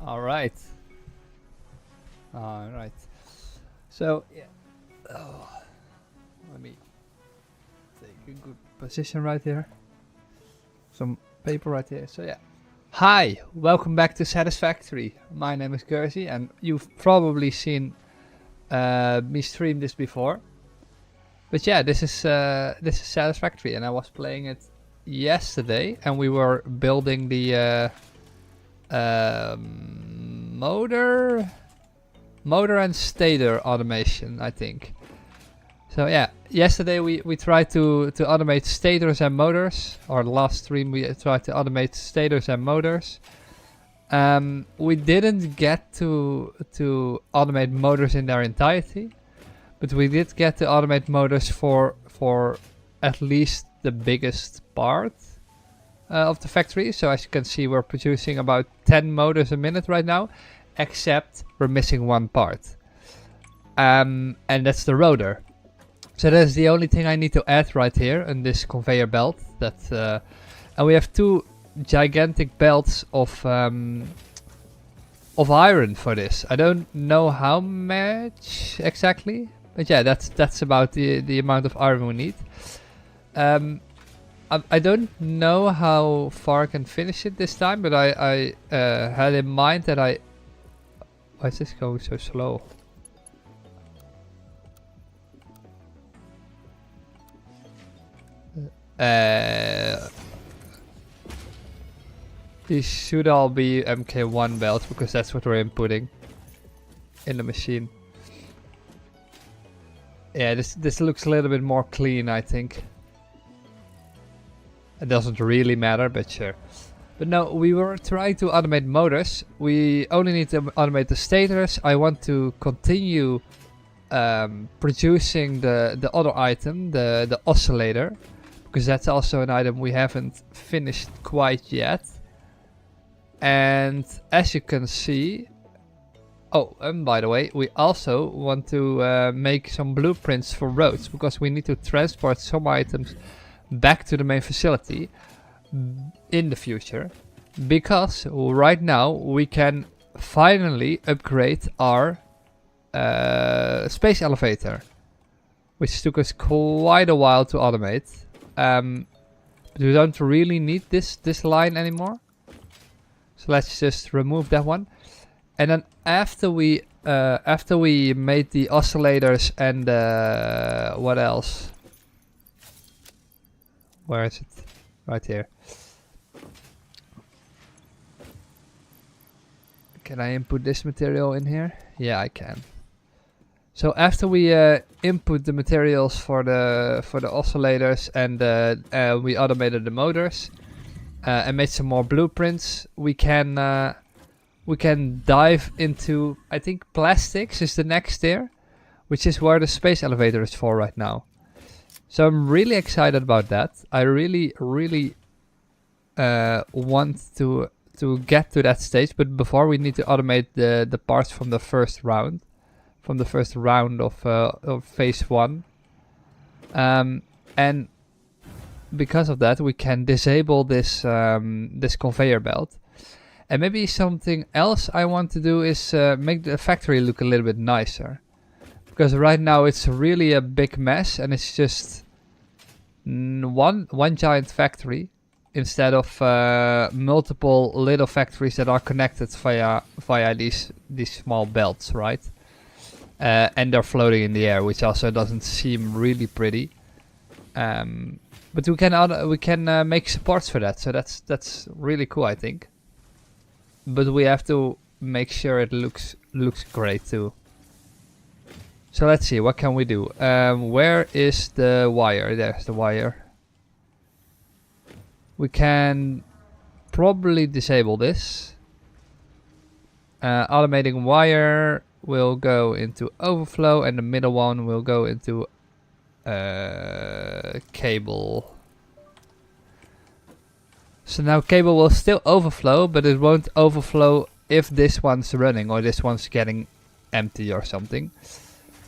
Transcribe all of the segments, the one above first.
All right. All right. So yeah. Oh, let me take a good position right here. Some paper right here. So yeah. Hi, welcome back to Satisfactory. My name is Gersey, and you've probably seen me stream this before. But yeah, this is Satisfactory, and I was playing it yesterday, and we were building the motor and stator automation, I think. So yeah, yesterday we tried to automate stators and motors, or last stream we tried to automate stators and motors. We didn't get to automate motors in their entirety, but we did get to automate motors for at least the biggest part of the factory. So as you can see, we're producing about 10 motors a minute right now, except we're missing one part, and that's the rotor. So that's the only thing I need to add right here in this conveyor belt. And we have two gigantic belts of iron for this. I don't know how much exactly, but yeah, that's about the amount of iron we need. I don't know how far I can finish it this time, but I had in mind that why is this going so slow? These should all be MK1 belts, because that's what we're inputting in the machine. Yeah, this looks a little bit more clean, I think. It doesn't really matter, but sure. But no, we were trying to automate motors. We only need to automate the stators. I want to continue producing the other item, the oscillator, because that's also an item we haven't finished quite yet. And as you can see, oh, and by the way, we also want to make some blueprints for roads, because we need to transport some items back to the main facility in the future, because right now we can finally upgrade our space elevator, which took us quite a while to automate. But we don't really need this line anymore, so let's just remove that one. And then after we made the oscillators and what else? Where is it? Right here. Can I input this material in here? Yeah, I can. So after we input the materials for the oscillators and we automated the motors and made some more blueprints, we can dive into, I think plastics is the next tier, which is where the space elevator is for right now. So I'm really excited about that. I really want to get to that stage, but before we need to automate the parts from the first round, of phase 1. And because of that, we can disable this this conveyor belt. And maybe something else I want to do is make the factory look a little bit nicer. Because right now it's really a big mess, and it's just one giant factory instead of multiple little factories that are connected via these small belts, right? And they're floating in the air, which also doesn't seem really pretty. But we can make supports for that, so that's really cool, I think. But we have to make sure it looks great too. So let's see, what can we do? Where is the wire? There's the wire. We can probably disable this. Automating wire will go into overflow, and the middle one will go into cable. So now cable will still overflow, but it won't overflow if this one's running or this one's getting empty or something.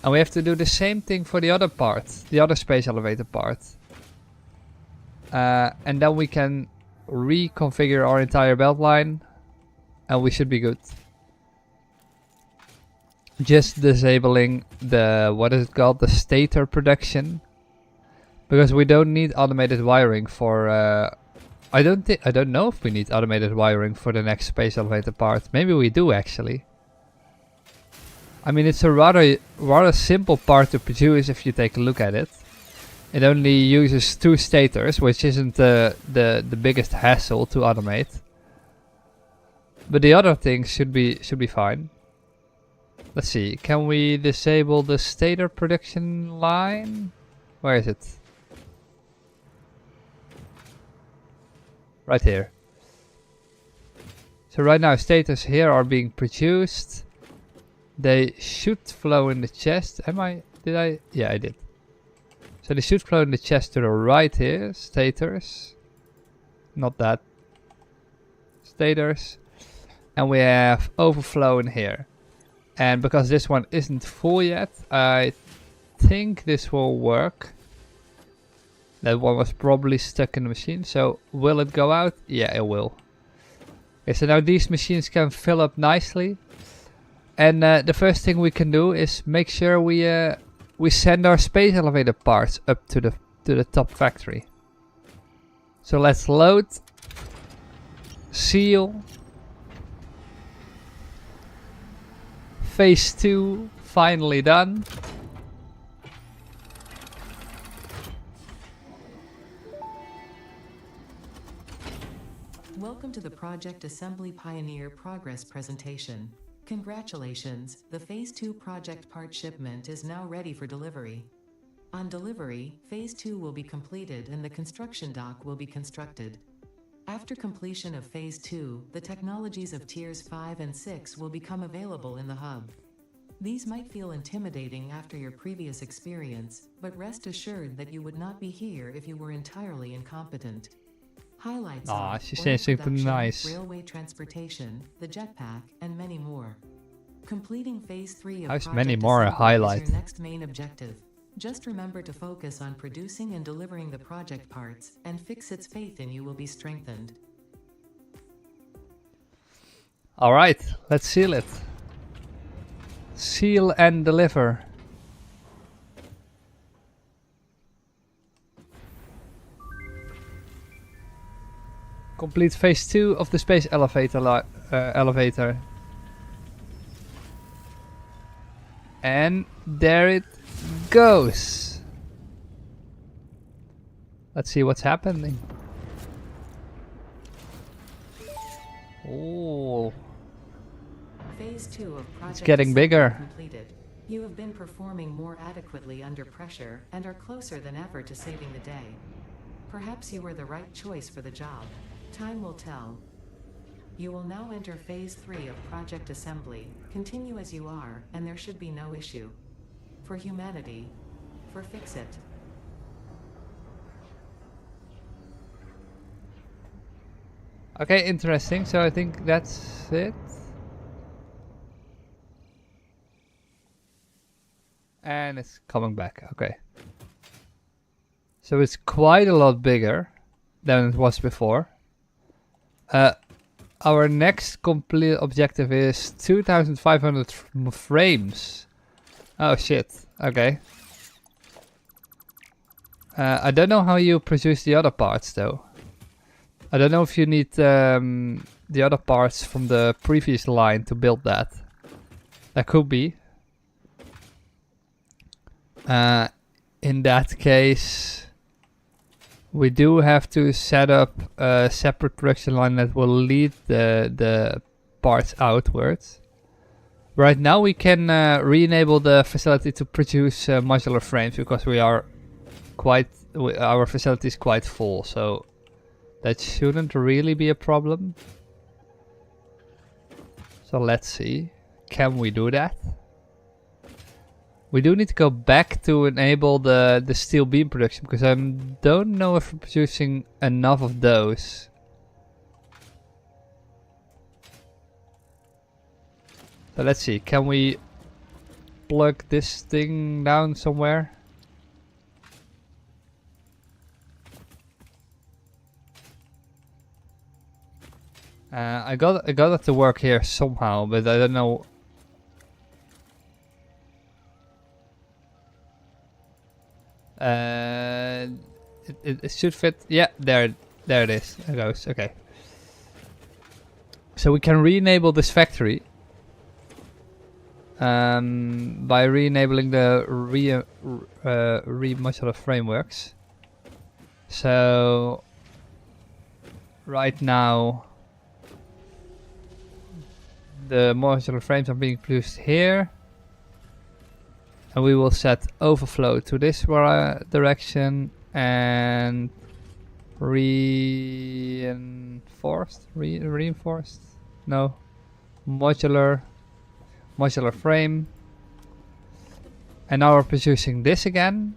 And we have to do the same thing for the other part, the other space elevator part. And then we can reconfigure our entire belt line, and we should be good. just disabling the, what is it called, the stator production, because we don't need automated wiring for I don't know if we need automated wiring for the next space elevator part. Maybe we do actually. I mean, it's a rather simple part to produce if you take a look at it. It only uses 2 stators, which isn't the biggest hassle to automate. But the other things should be fine. Let's see, can we disable the stator production line? Where is it? Right here. So right now stators here are being produced. They should flow in the chest. Yeah, I did. So they should flow in the chest to the right here. Stators. Not that. Stators. And we have overflow in here. And because this one isn't full yet, I think this will work. That one was probably stuck in the machine. So will it go out? Yeah, it will. Okay, so now these machines can fill up nicely. And the first thing we can do is make sure we send our space elevator parts up to the top factory. So let's load, seal, phase 2 finally done. Welcome to the Project Assembly Pioneer Progress presentation. Congratulations, the Phase 2 project part shipment is now ready for delivery. On delivery, Phase 2 will be completed and the construction dock will be constructed. After completion of Phase 2, the technologies of Tiers 5 and 6 will become available in the hub. These might feel intimidating after your previous experience, but rest assured that you would not be here if you were entirely incompetent. Highlights are she oil says super production, nice. railway transportation, the jetpack, and many more. Completing Phase 3 of How's Project many more a Assembly highlight? is your next main objective. Just remember to focus on producing and delivering the project parts, and Fixit's faith in you will be strengthened. Alright, let's seal it. Seal and deliver. Complete phase 2 of the space elevator. And there it goes. Let's see what's happening. Oh, Phase 2 of Project it's getting Assembly bigger. completed. You have been performing more adequately under pressure and are closer than ever to saving the day. Perhaps you were the right choice for the job. Time will tell. You will now enter Phase 3 of Project Assembly. Continue as you are, and there should be no issue. For humanity. For Fixit. Okay, interesting. So I think that's it. And it's coming back. Okay. So it's quite a lot bigger than it was before. Our next complete objective is 2,500 frames. Oh shit. Okay. I don't know how you produce the other parts though. I don't know if you need the other parts from the previous line to build that. That could be. In that case, we do have to set up a separate production line that will lead the parts outwards. Right now we can re-enable the facility to produce modular frames because we are our facility is quite full, so that shouldn't really be a problem. So let's see, can we do that? We do need to go back to enable the steel beam production because I don't know if we're producing enough of those. So let's see, can we plug this thing down somewhere? I got it to work here somehow, but I don't know. It should fit. Yeah, there it is. It goes. Okay. So we can re-enable this factory by re-enabling the re-modular frameworks. So right now the modular frames are being produced here, and we will set overflow to this direction and reinforced, no, modular frame. And now we're producing this again.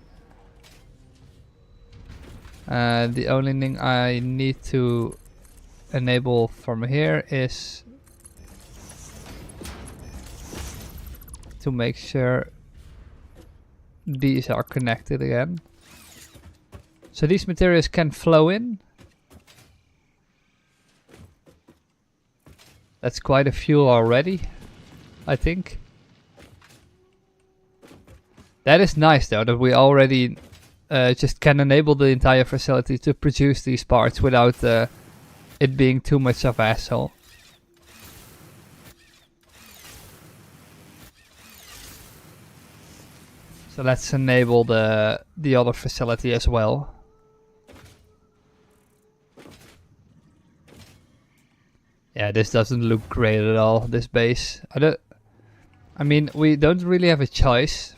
The only thing I need to enable from here is to make sure these are connected again. So these materials can flow in. That's quite a few already, I think. That is nice though, that we already just can enable the entire facility to produce these parts without it being too much of a hassle. So let's enable the other facility as well. Yeah, this doesn't look great at all, this base. I mean, we don't really have a choice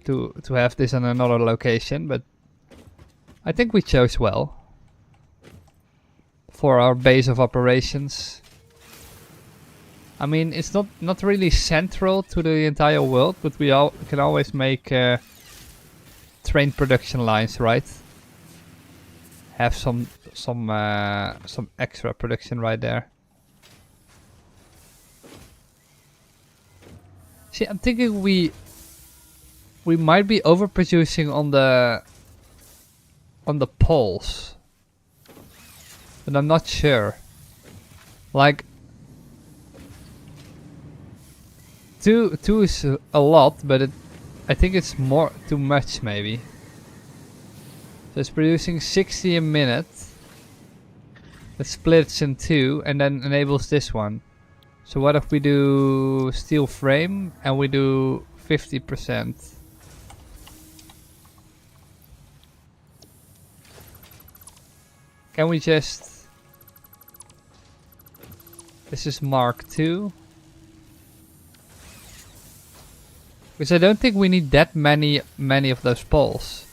to have this in another location, but I think we chose well for our base of operations. I mean, it's not really central to the entire world, but we can always make train production lines, right? Have some extra production right there. See, I'm thinking we might be overproducing on the poles, but I'm not sure. Like, two is a lot, but I think it's too much maybe. So it's producing 60 a minute. It splits in two and then enables this one. So what if we do steel frame and we do 50%? Can we just... This is Mark II. Because I don't think we need that many of those poles.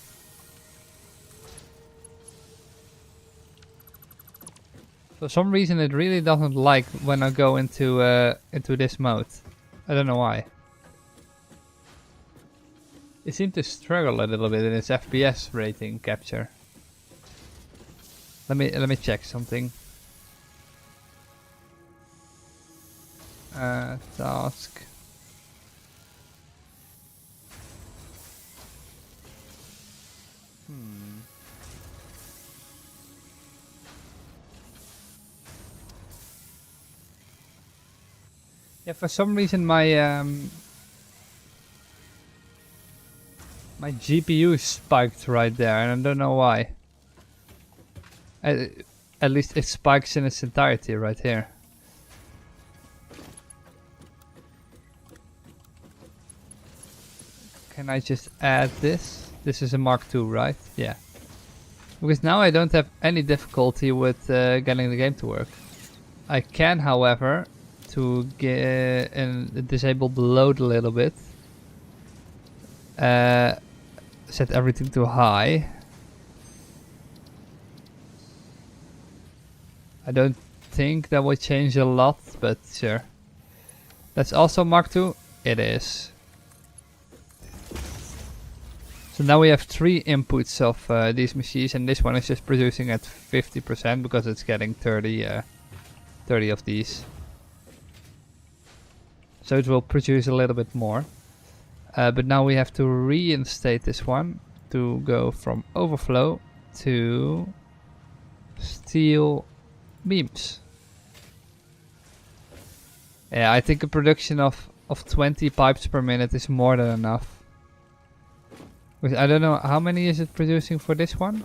For some reason it really doesn't like when I go into this mode. I don't know why. It seemed to struggle a little bit in its FPS rating capture. Let me check something. Task. Yeah, for some reason my my GPU spiked right there, and I don't know why. At least it spikes in its entirety right here. Can I just add this? This is a Mark II, right? Yeah. Because now I don't have any difficulty with getting the game to work. I can, however, to get and disable the load a little bit. Set everything to high. I don't think that will change a lot, but sure. That's also Mark II? It is. So now we have 3 inputs of these machines, and this one is just producing at 50% because it's getting 30 of these. So it will produce a little bit more. But now we have to reinstate this one to go from overflow to steel beams. Yeah, I think a production of 20 pipes per minute is more than enough. I don't know, how many is it producing for this one?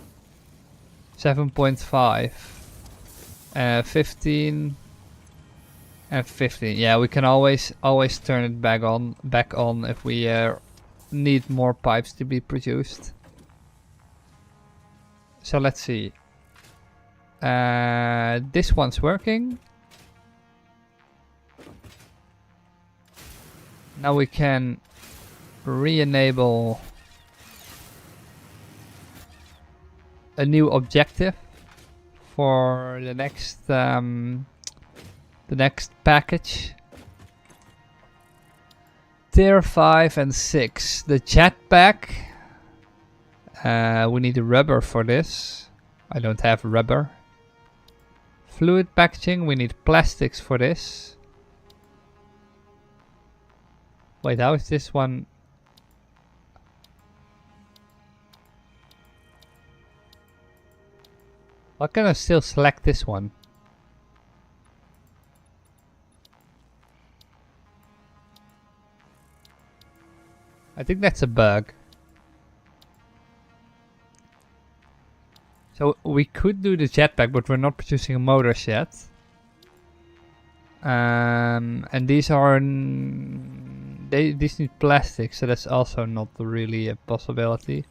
7.5. 15 and 15. Yeah, we can always turn it back on if we need more pipes to be produced. So let's see. This one's working. Now we can re-enable a new objective for the next package. Tier 5 and 6. The jetpack. We need rubber for this. I don't have rubber. Fluid packaging. We need plastics for this. Wait, how is this one? Why can I still select this one? I think that's a bug. So we could do the jetpack, but we're not producing motors yet. And these are these need plastic, so that's also not really a possibility.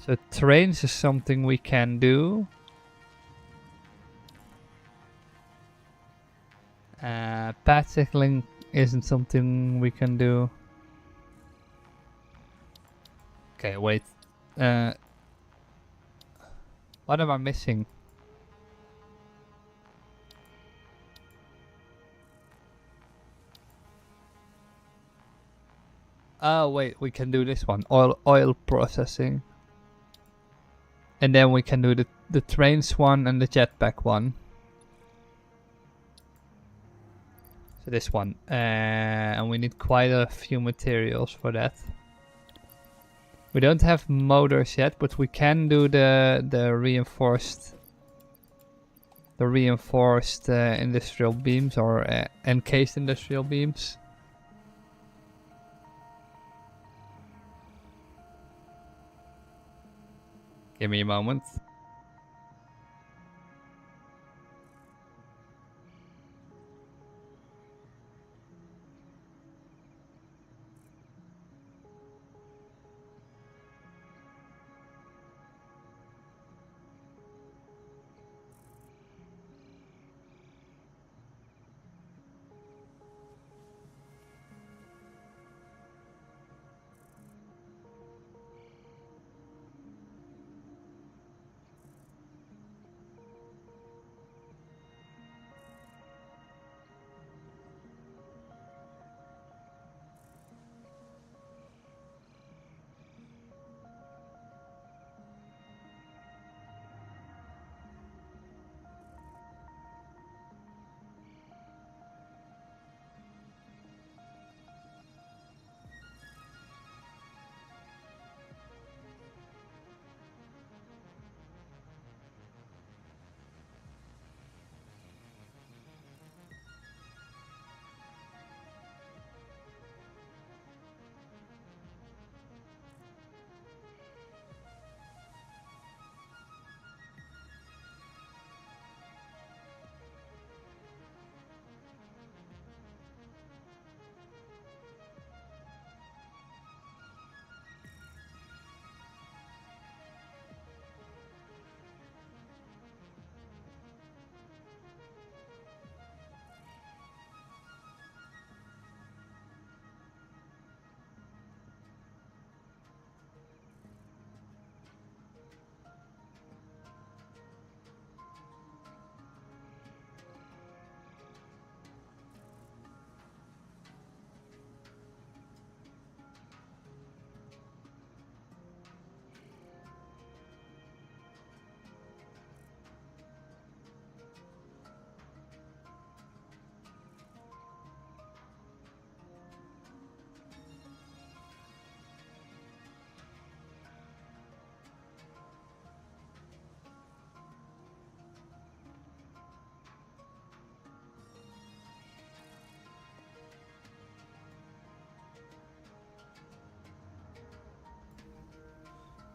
So trains is something we can do. Pathing isn't something we can do. Okay, wait. What am I missing? Oh wait, we can do this one. Oil processing. And then we can do the trains one and the jetpack one. So this one. And we need quite a few materials for that. We don't have motors yet, but we can do the reinforced industrial beams or encased industrial beams. Give me a moment.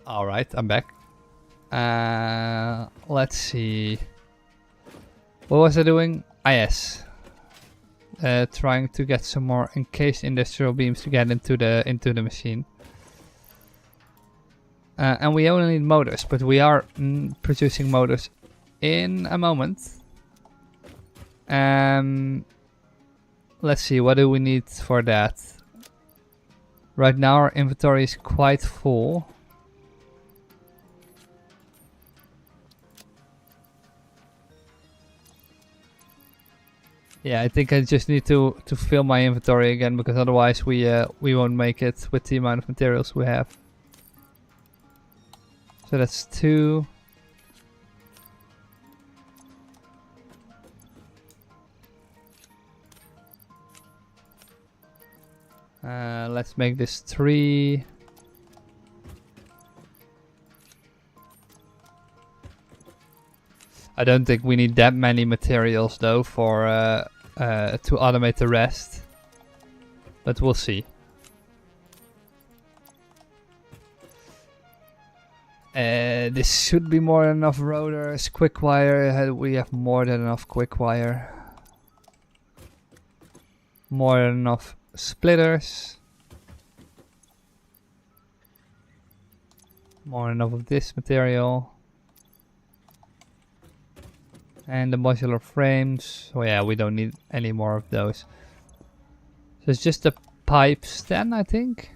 Alright, I'm back. Let's see. What was I doing? Ah, yes. Trying to get some more encased industrial beams to get into the machine. And we only need motors, but we are producing motors in a moment. Let's see, what do we need for that? Right now our inventory is quite full. Yeah, I think I just need to fill my inventory again, because otherwise we won't make it with the amount of materials we have. So that's 2. Let's make this 3. I don't think we need that many materials though for to automate the rest, but we'll see. This should be more than enough rotors. Quick wire, we have more than enough quick wire. More than enough splitters. More than enough of this material. And the modular frames. Oh yeah, we don't need any more of those. So it's just the pipes then, I think.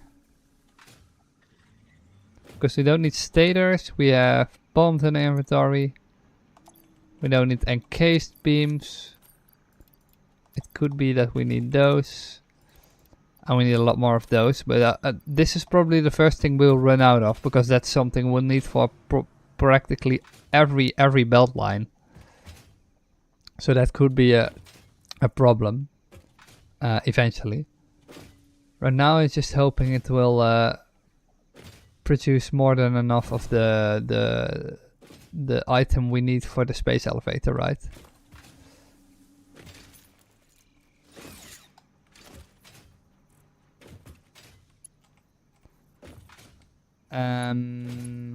Because we don't need stators. We have bombs in the inventory. We don't need encased beams. It could be that we need those. And we need a lot more of those. But this is probably the first thing we'll run out of, because that's something we'll need for practically every belt line. So that could be a problem eventually. Right now it's just hoping it will produce more than enough of the item we need for the space elevator, right?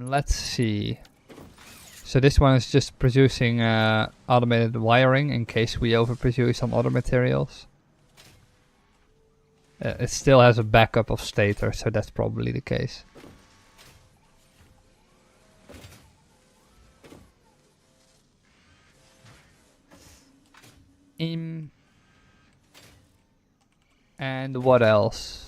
Let's see. So this one is just producing automated wiring in case we overproduce some other materials. It still has a backup of stator, so that's probably the case. And what else?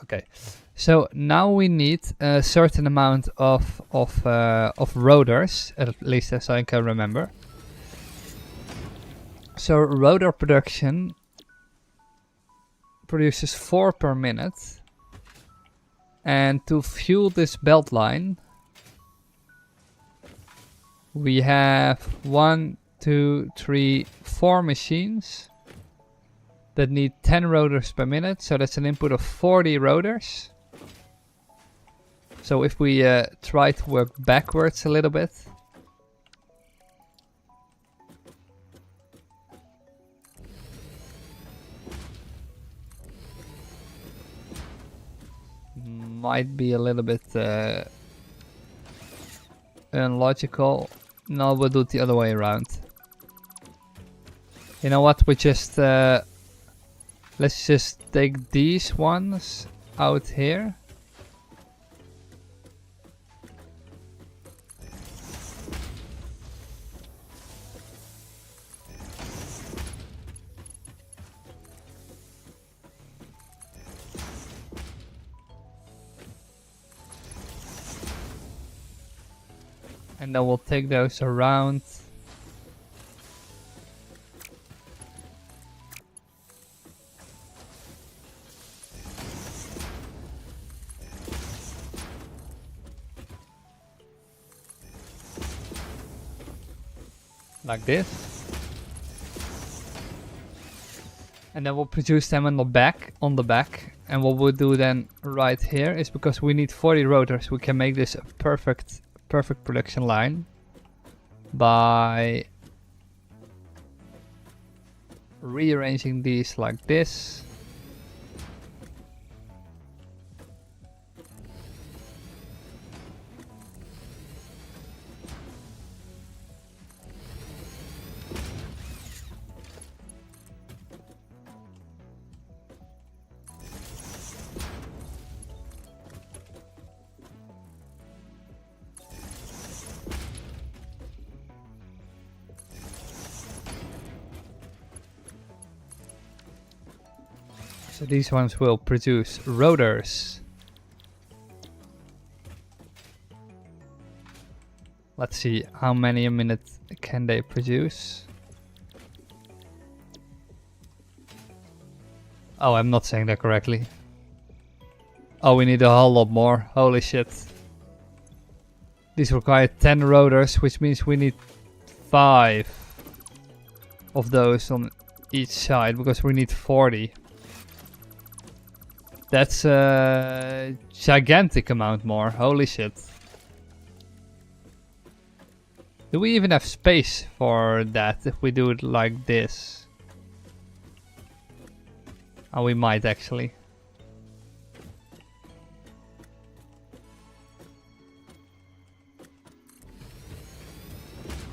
Okay, so now we need a certain amount of rotors, at least as I can remember. So rotor production produces 4 per minute, and to fuel this belt line, we have 1, 2, 3, 4 machines that need 10 rotors per minute, so that's an input of 40 rotors. So if we try to work backwards a little bit, might be a little bit unlogical. No, we'll do it the other way around. You know what, we just let's just take these ones out here. And then we'll take those around. Like this. And then we'll produce them on the back. And what we'll do then right here is, because we need 40 rotors, we can make this a perfect production line by rearranging these like this. So these ones will produce rotors. Let's see, how many a minute can they produce? Oh, I'm not saying that correctly. Oh, we need a whole lot more. Holy shit. These require 10 rotors, which means we need 5 of those on each side, because we need 40. That's a gigantic amount more. Holy shit. Do we even have space for that if we do it like this? Oh, we might actually.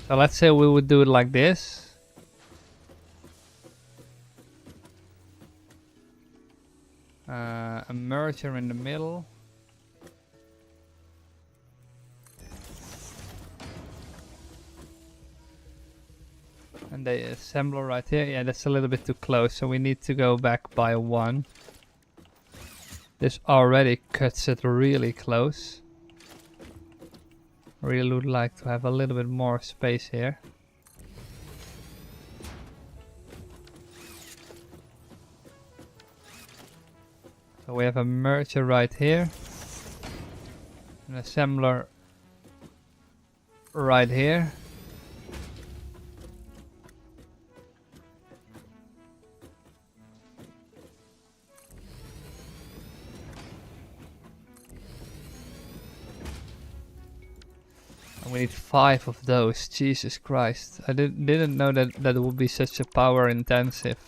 So let's say we would do it like this. A merger in the middle. And the assembler right here. Yeah, that's a little bit too close, so we need to go back by 1. This already cuts it really close. Really would like to have a little bit more space here. So we have a merger right here. An assembler right here. And we need 5 of those. Jesus Christ. I didn't know that that would be such a power intensive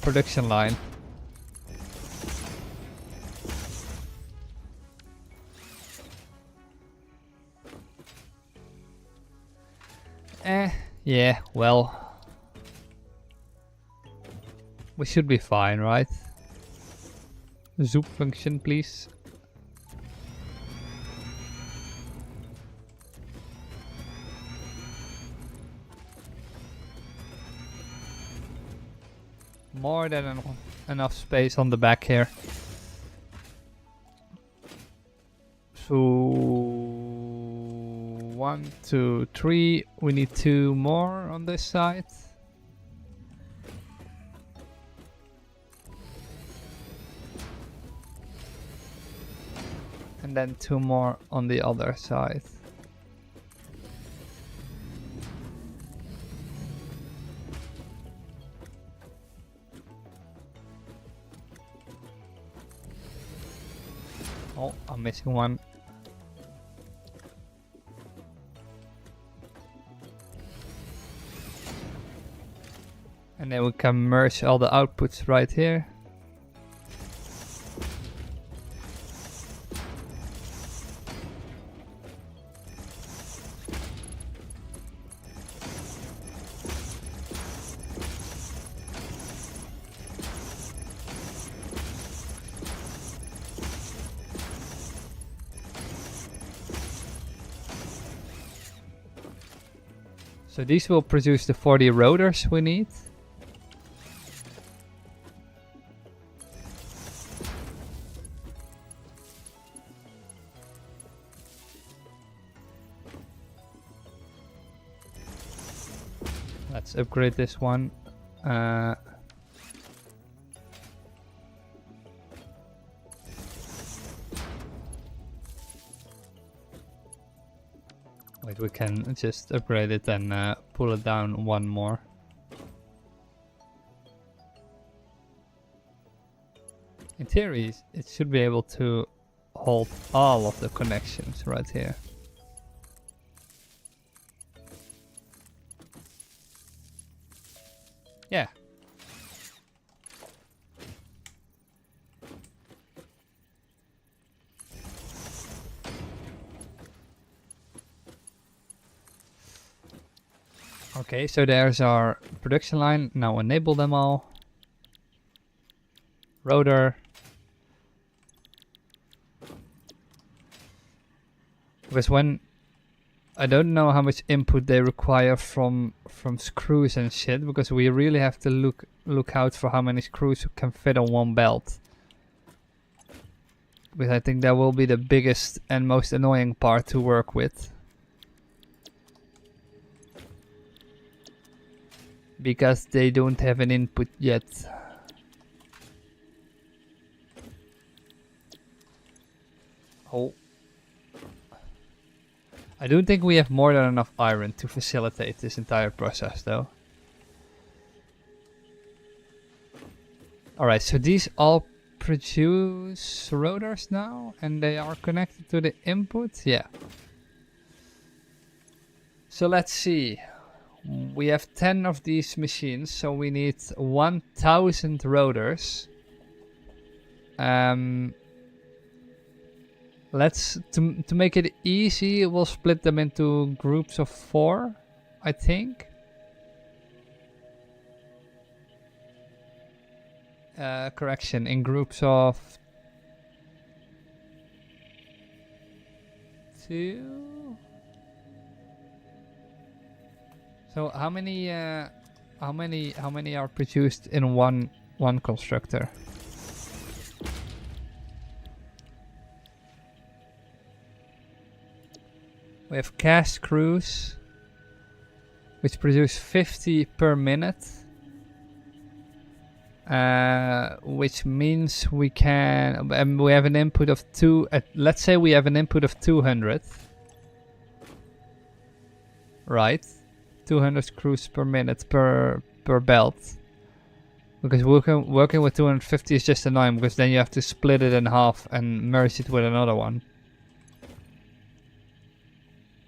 production line. Yeah, well, we should be fine, right? Zoop function, please. More than enough space on the back here. So 1, 2, 3. We need 2 more on this side. And then 2 more on the other side. Oh, I'm missing one. And then we can merge all the outputs right here. So these will produce the 40 rotors we need. Let's upgrade this one. Wait, we can just upgrade it and pull it down 1 more. In theory, it should be able to hold all of the connections right here. Okay, so there's our production line. Now enable them all. Rotor. Because when I don't know how much input they require from screws and shit, because we really have to look out for how many screws can fit on one belt. Because I think that will be the biggest and most annoying part to work with. Because they don't have an input yet. Oh. I don't think we have more than enough iron to facilitate this entire process though. Alright, so these all produce rotors now and they are connected to the input? Yeah. So let's see. We have 10 of these machines, so we need 1000 rotors. Let's to make it easy, we'll split them into groups of 4, I think. Correction, in groups of 2. So how many are produced in one constructor? We have cast screws, which produce 50 per minute, which means we can, and we have an input of 2. Let's say we have an input of 200, right? 200 screws per minute per belt. Because working with 250 is just annoying, because then you have to split it in half and merge it with another one.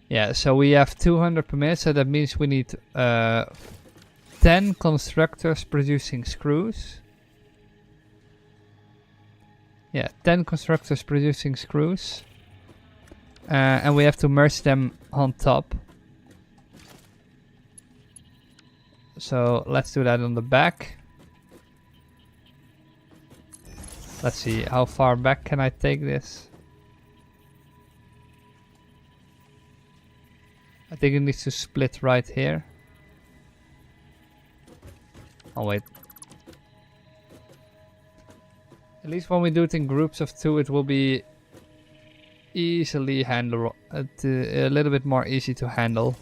Yeah, so we have 200 per minute, so that means we need 10 constructors producing screws. Yeah, 10 constructors producing screws. And we have to merge them on top. So let's do that on the back. Let's see, how far back can I take this? I think it needs to split right here. Oh wait. At least when we do it in groups of 2, it will be easily handle, a little bit more easy to handle.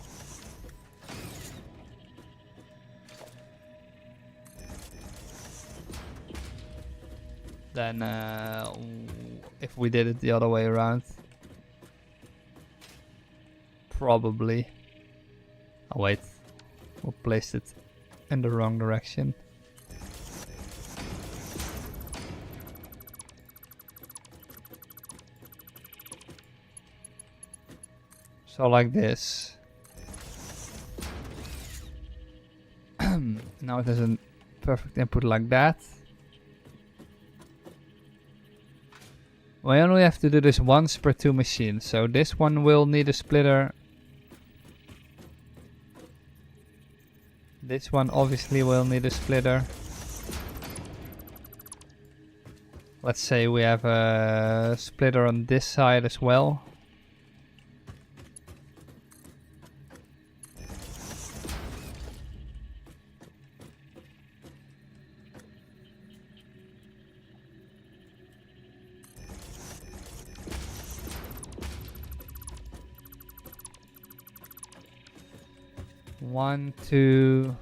Than if we did it the other way around. Probably. Oh wait, we placed it in the wrong direction. So like this. Now it has a perfect input like that. We only have to do this once per 2 machines, so this one will need a splitter. This one obviously will need a splitter. Let's say we have a splitter on this side as well. One, two.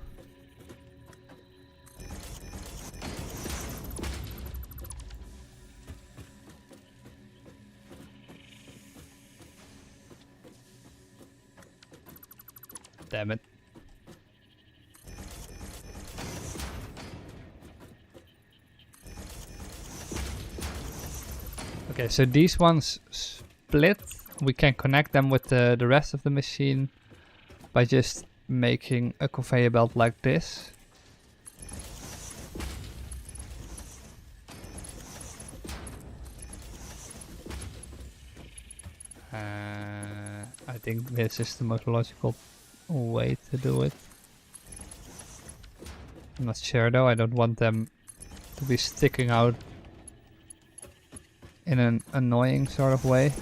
Damn it. Okay, so these ones split. We can connect them with the rest of the machine by just making a conveyor belt like this. I think this is the most logical way to do it. I'm not sure though, I don't want them to be sticking out in an annoying sort of way.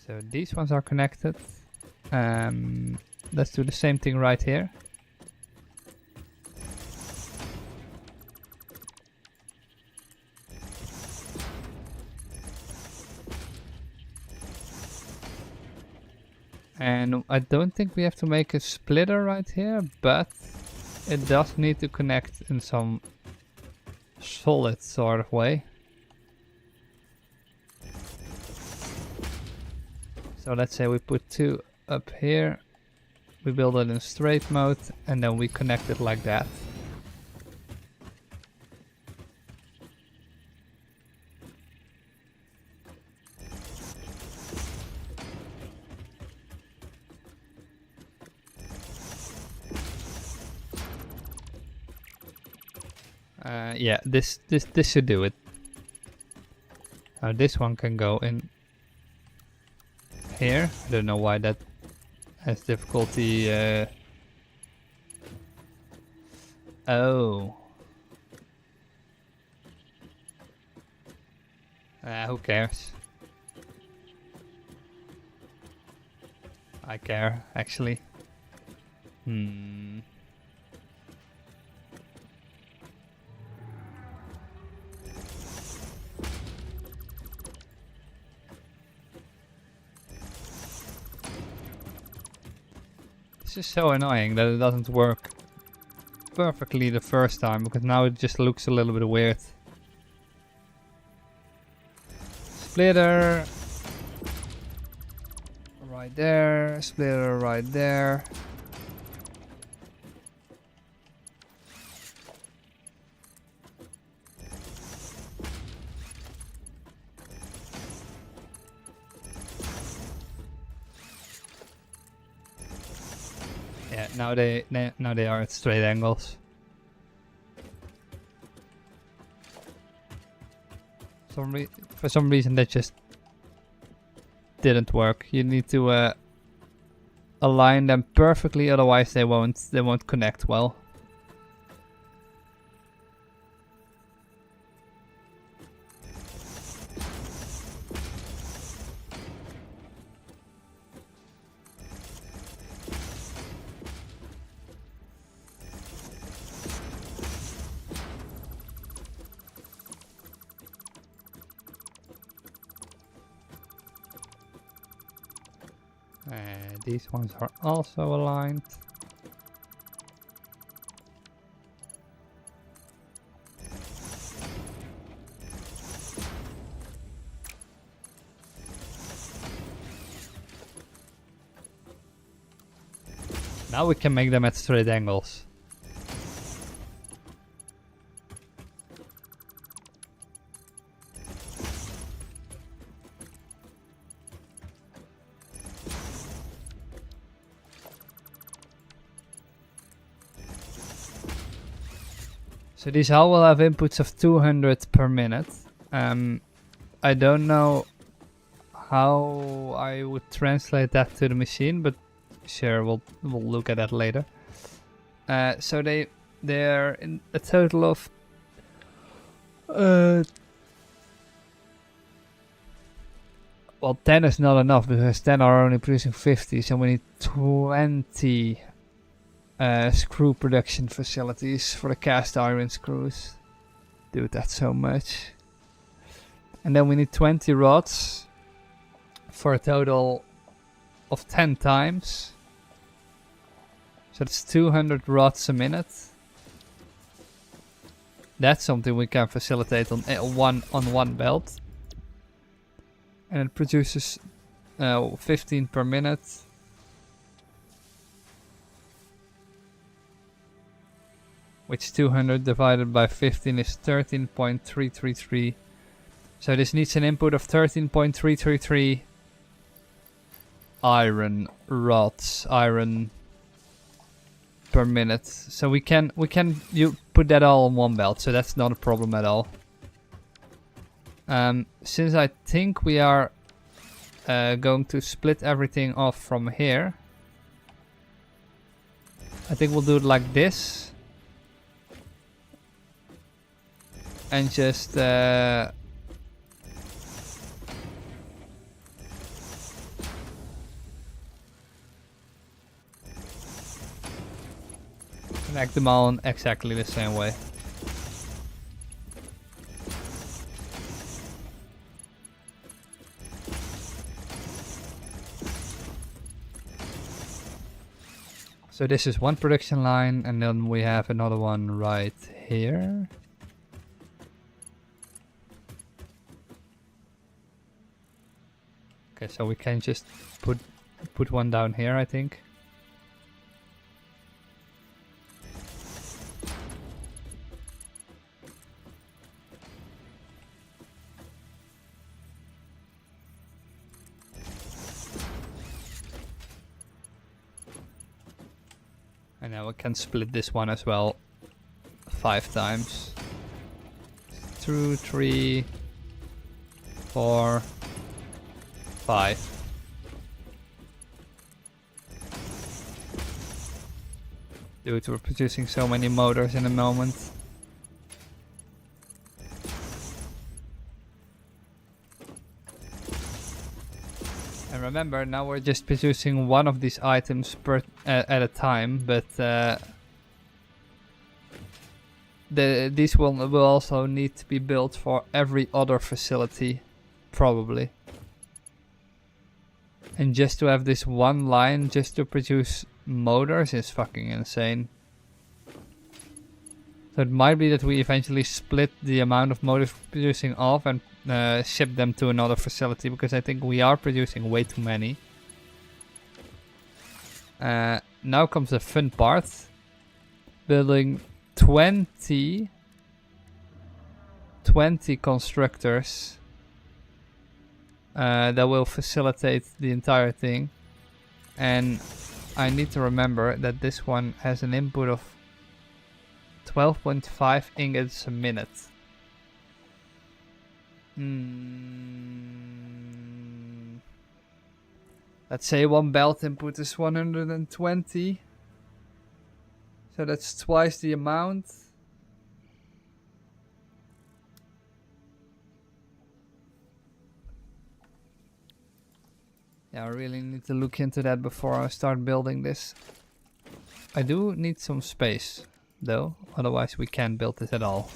So these ones are connected. Let's do the same thing right here. And I don't think we have to make a splitter right here, but it does need to connect in some solid sort of way. So let's say we put 2 up here, we build it in straight mode, and then we connect it like that. Yeah, this should do it. This one can go in here. I don't know why that has difficulty. Oh. Who cares? I care, actually. This is so annoying that it doesn't work perfectly the first time, because now it just looks a little bit weird. Splitter right there, splitter right there. Yeah, now they are at straight angles. For some reason that just didn't work. You need to align them perfectly, otherwise they won't connect well. These ones are also aligned. Now we can make them at straight angles. So these all will have inputs of 200 per minute. I don't know how I would translate that to the machine, but sure, we'll look at that later. So they're in a total of well, 10 is not enough because 10 are only producing 50, so we need 20 screw production facilities for the cast iron screws. Dude, that's so much. And then we need 20 rods for a total of 10 times. So it's 200 rods a minute. That's something we can facilitate on one belt. And it produces 15 per minute. Which 200 divided by 15 is 13.333. So this needs an input of 13.333 iron rods, iron per minute. So we can you put that all on one belt, so that's not a problem at all. Since I think we are going to split everything off from here, I think we'll do it like this. And just connect them all in exactly the same way. So this is one production line, and then we have another one right here. Okay, so we can just put one down here, I think. And now we can split this one as well 5 times. 2, 3, 4, 5. Dude, we're producing so many motors in a moment. And remember, now we're just producing one of these items per at a time, but these will also need to be built for every other facility, probably. And just to have this one line just to produce motors is fucking insane. So it might be that we eventually split the amount of motors we're producing off and ship them to another facility, because I think we are producing way too many. Now comes the fun part. Building 20 constructors that will facilitate the entire thing. And I need to remember that this one has an input of 12.5 ingots a minute. Let's say one belt input is 120. So that's twice the amount. Yeah, I really need to look into that before I start building this. I do need some space though, otherwise we can't build this at all.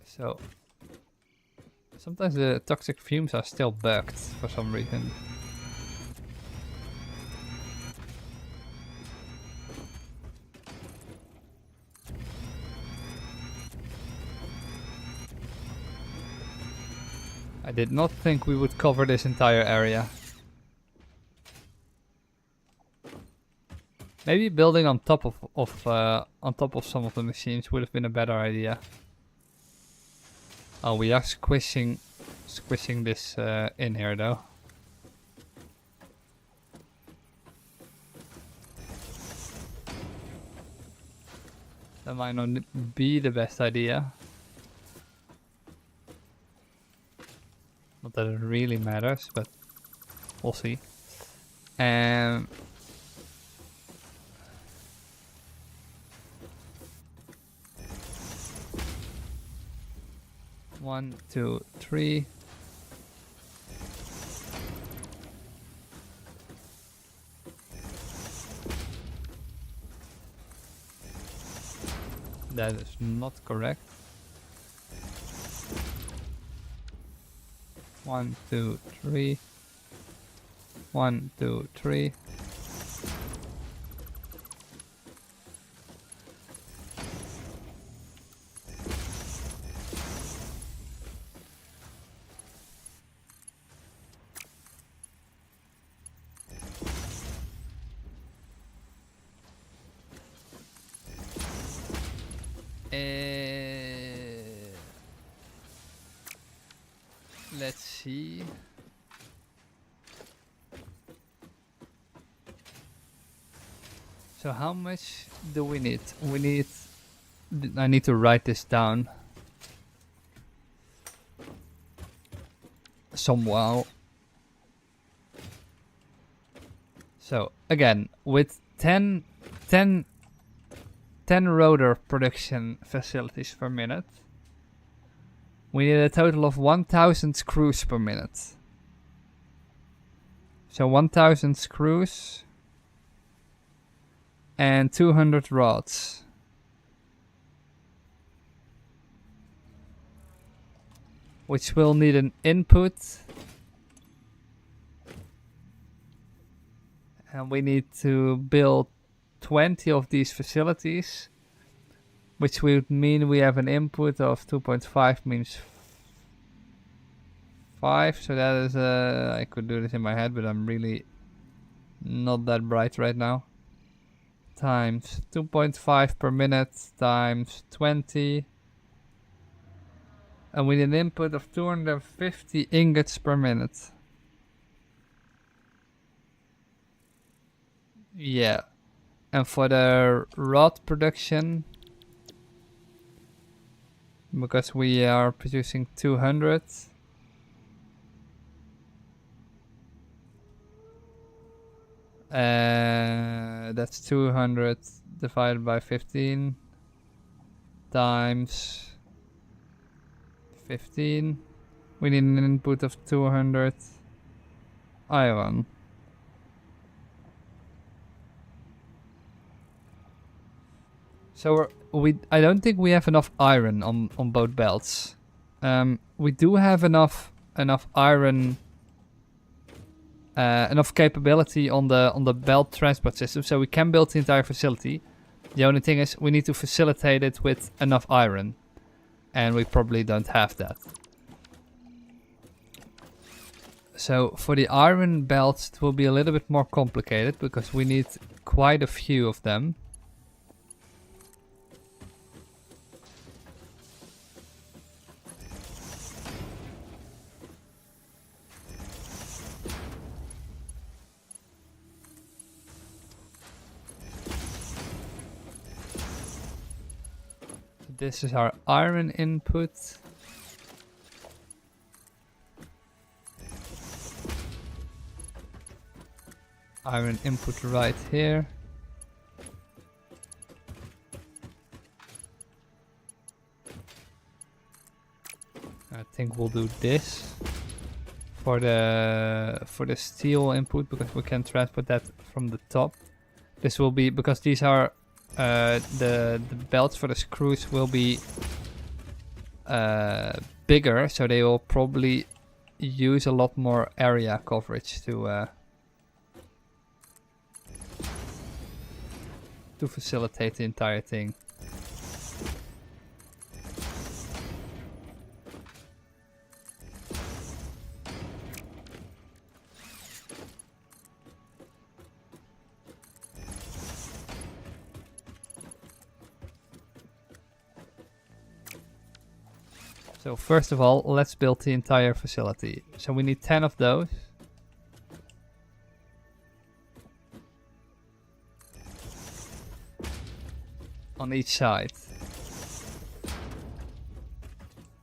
So sometimes the toxic fumes are still bugged for some reason. I did not think we would cover this entire area. Maybe building on top of some of the machines would have been a better idea. Oh, we are squishing this in here though. That might not be the best idea. Not that it really matters, but we'll see. 1, 2, 3. That is not correct. 1, 2, 3. 1, 2, 3. Let's see. So how much do we need? We need I need to write this down somehow. So again, with 10 rotor production facilities per minute, we need a total of 1000 screws per minute. So 1000 screws and 200 rods. Which will need an input. And we need to build 20 of these facilities. Which would mean we have an input of 2.5 means 5. So that is, I could do this in my head, but I'm really not that bright right now. Times 2.5 per minute times 20. And we need an input of 250 ingots per minute. Yeah. And for the rod production, because we are producing 200, that's 200 divided by 15 times 15. We need an input of 200 iron. So I don't think we have enough iron on both belts. We do have enough iron, enough capability on the belt transport system, so we can build the entire facility. The only thing is we need to facilitate it with enough iron. And we probably don't have that. So for the iron belts it will be a little bit more complicated because we need quite a few of them. This is our iron input. Iron input right here. I think we'll do this for the steel input because we can transport that from the top. This will be because these are the belts for the screws will be bigger, so they will probably use a lot more area coverage to facilitate the entire thing. So first of all, let's build the entire facility. So we need 10 of those. On each side.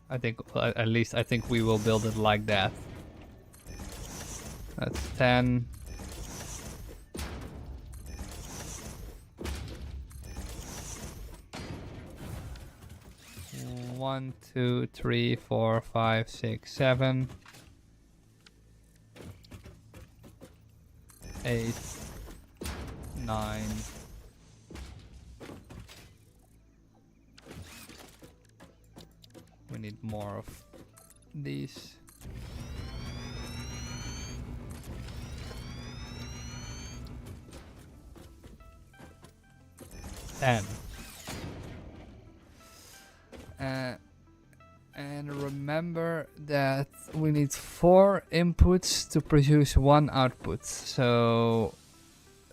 I think, at least I think we will build it like that. That's 10. One, two, three, 4, 5, 6, 7, 8, 9. We need more of these. 10. And remember that we need 4 inputs to produce 1 output. So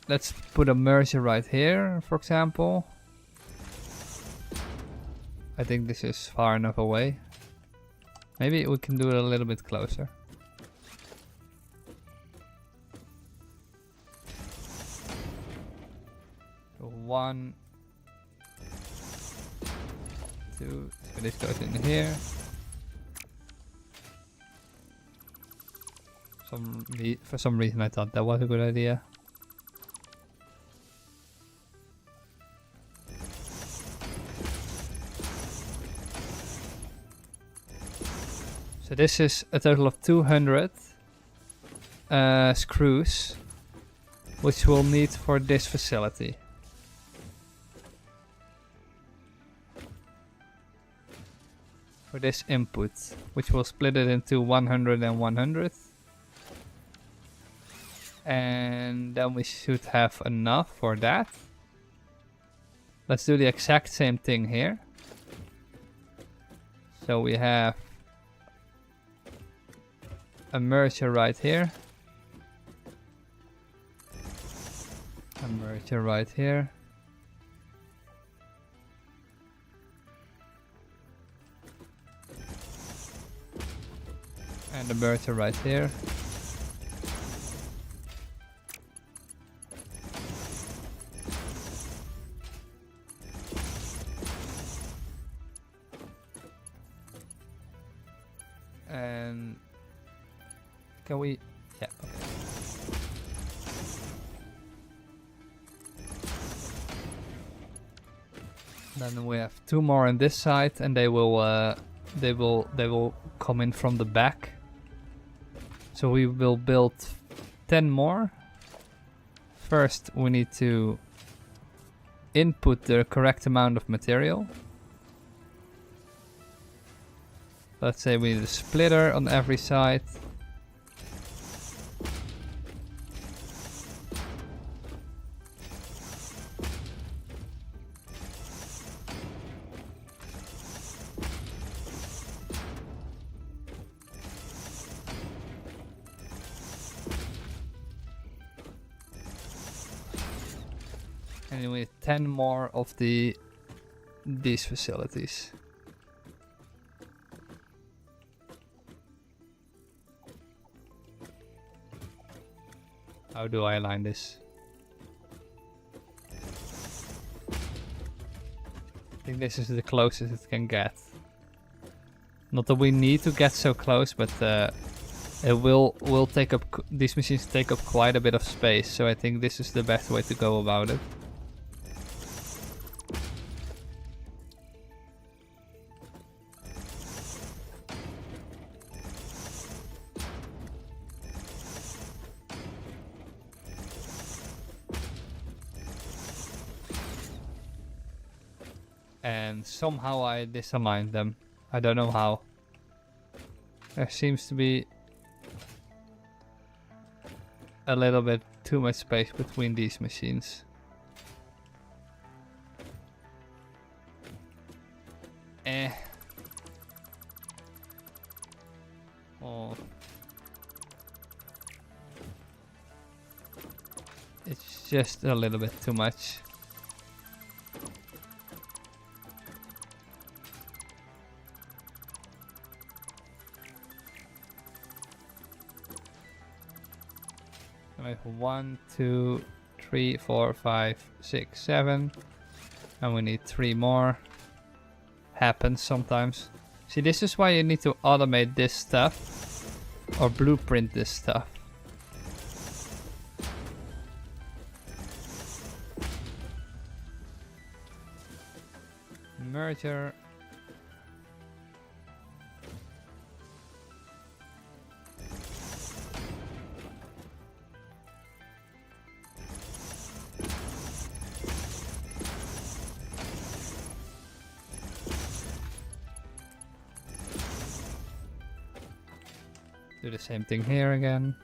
let's put a merger right here, for example. I think this is far enough away. Maybe we can do it a little bit closer. So 1, 2. So this goes in here. For some reason I thought that was a good idea. So this is a total of 200 screws, which we'll need for this facility. For this input, which will split it into 100 and 100. And then we should have enough for that. Let's do the exact same thing here. So we have a merger right here. A merger right here. And a merger right here. And can we? Yeah. Okay. Then we have 2 more on this side, and they will come in from the back. So we will build 10 more. First, we need to input the correct amount of material. Let's say we need a splitter on every side. And we need 10 more of these facilities. How do I align this? I think this is the closest it can get. Not that we need to get so close, but it will take up. These machines take up quite a bit of space, so I think this is the best way to go about it. And somehow I disaligned them. I don't know how. There seems to be a little bit too much space between these machines. Oh. It's just a little bit too much. I have 1, 2, 3, 4, 5, 6, 7. And we need 3 more. Happens sometimes. See, this is why you need to automate this stuff. Or blueprint this stuff. Merger. Do the same thing here again.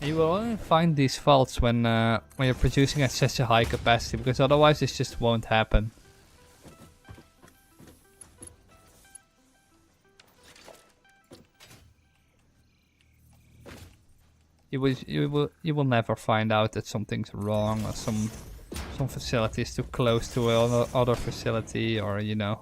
You will only find these faults when you're producing at such a high capacity, because otherwise this just won't happen. You will never find out that something's wrong, or some facility is too close to another facility, or you know.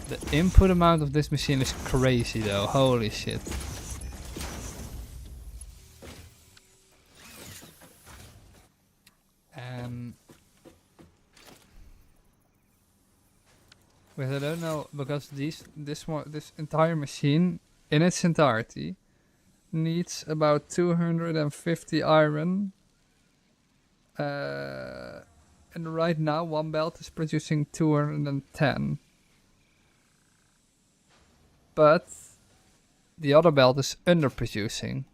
The input amount of this machine is crazy though, holy shit. Because I don't know, because this entire machine in its entirety needs about 250 iron. And right now one belt is producing 210. But the other belt is underproducing.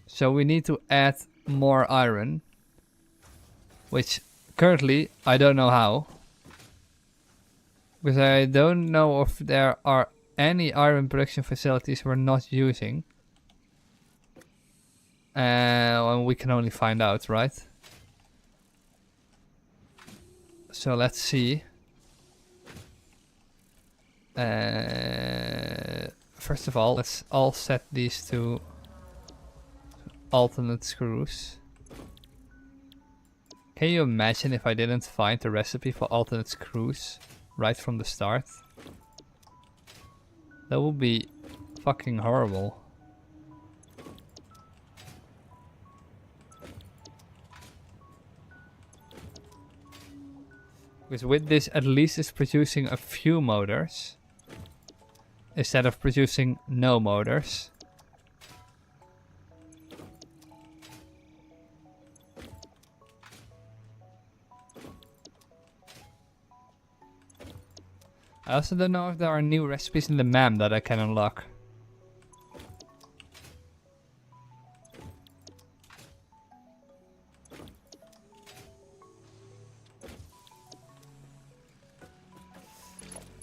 So we need to add more iron. Which currently I don't know how. Because I don't know if there are any iron production facilities we're not using. And we can only find out, right? So let's see. First of all, let's all set these to alternate screws. Can you imagine if I didn't find the recipe for alternate screws right from the start? That would be fucking horrible. Because with this, at least it's producing a few motors instead of producing no motors. I also don't know if there are new recipes in the MAM that I can unlock.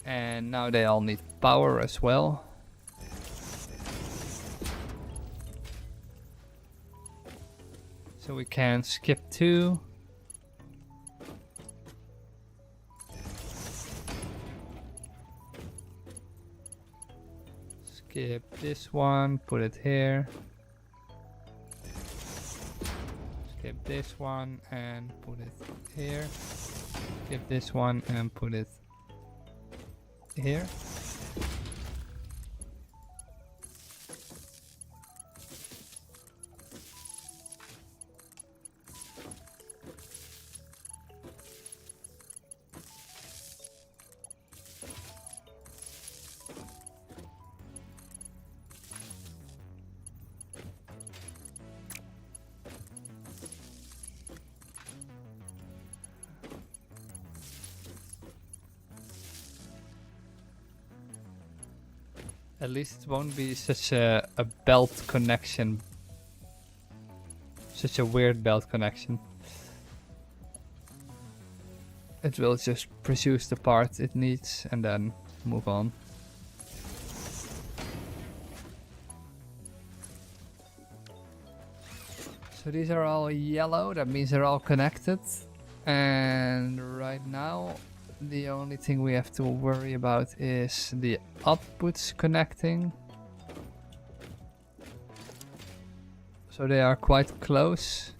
And now they all need power as well. So we can skip 2. Skip this one, put it here. Skip this one and put it here. Skip this one and put it here. At least it won't be such a belt connection. Such a weird belt connection. It will just produce the part it needs and then move on. So these are all yellow, that means they're all connected. And right now the only thing we have to worry about is the outputs connecting. So they are quite close.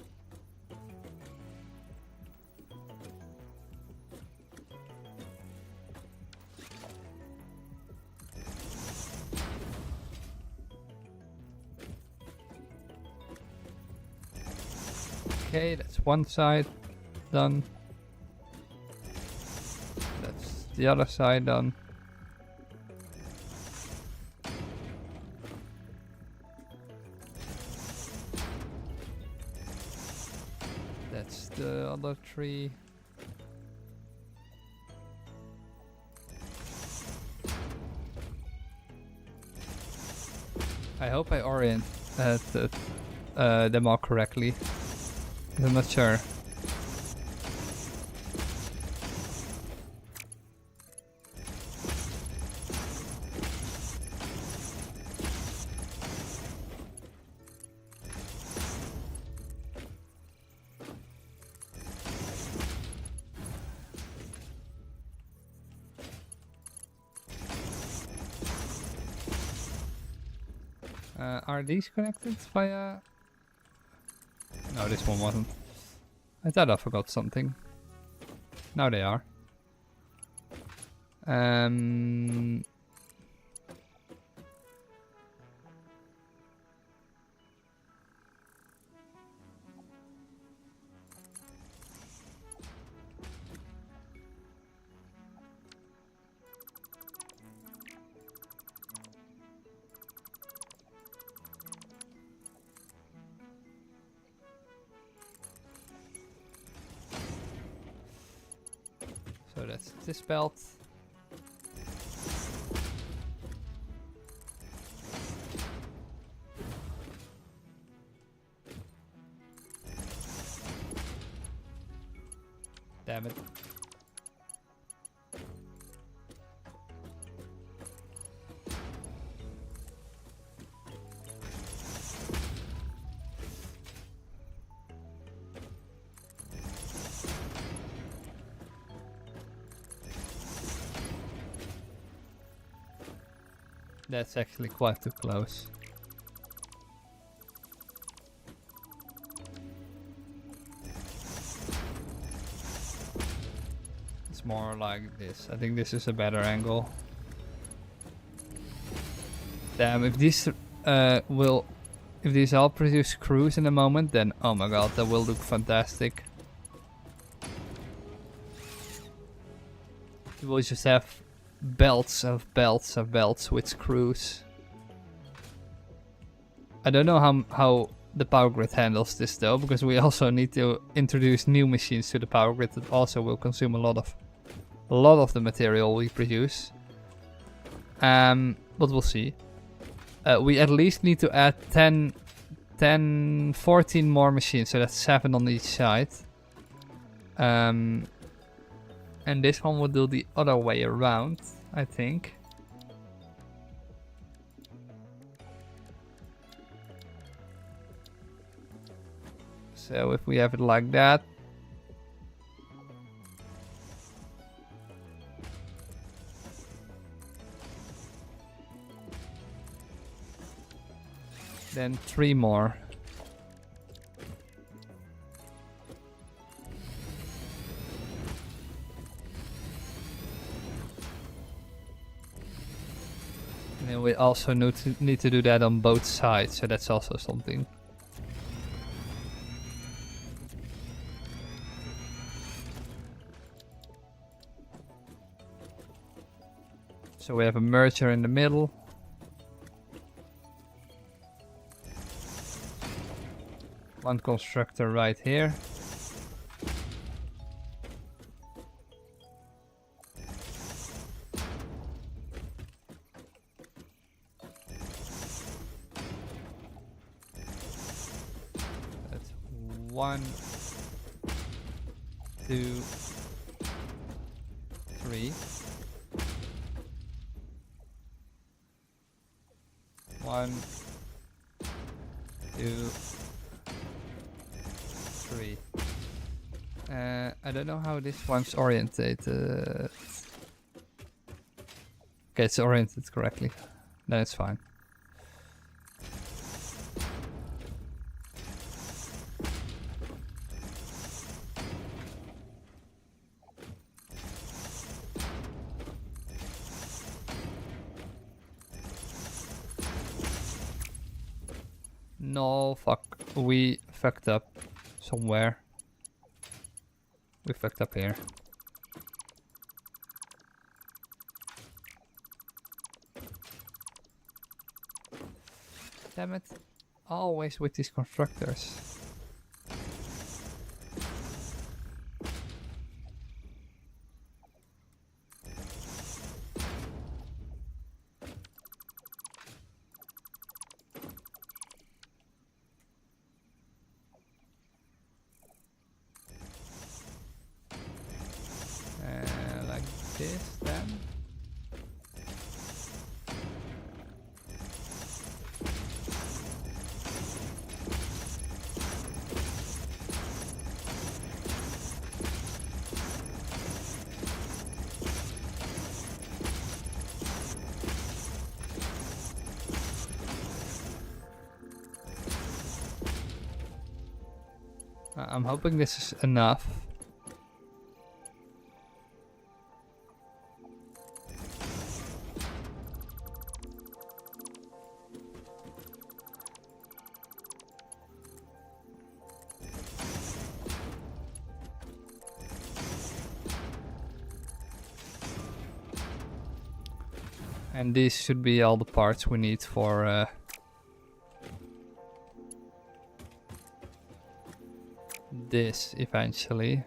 Okay, that's one side done. That's the other side done. That's the other tree. I hope I orient them all correctly. I'm not sure. Are these connected via... No, this one wasn't. I thought I forgot something. Now they are. Um, so that's this belt. Damn it. That's actually quite too close. It's more like this. I think this is a better angle. Damn, if these if these all produce screws in a moment, then oh my god, that will look fantastic. We will just have belts of belts of belts with screws. I don't know how the power grid handles this though, because we also need to introduce new machines to the power grid that also will consume a lot of the material we produce. But we'll see. We at least need to add 14 more machines, so that's 7 on each side. And this one will do the other way around, I think. So if we have it like that. Then 3 more. And then we also need to do that on both sides, so that's also something. So we have a merger in the middle. One constructor right here. That's 1, 2, 3. 1, 2, 3. I don't know how this one's orientated. Okay, it's oriented correctly. Then it's fine. No, fuck. We fucked up somewhere. We fucked up here. Damn it. Always with these constructors. Like this then. I'm hoping this is enough. And these should be all the parts we need for this eventually.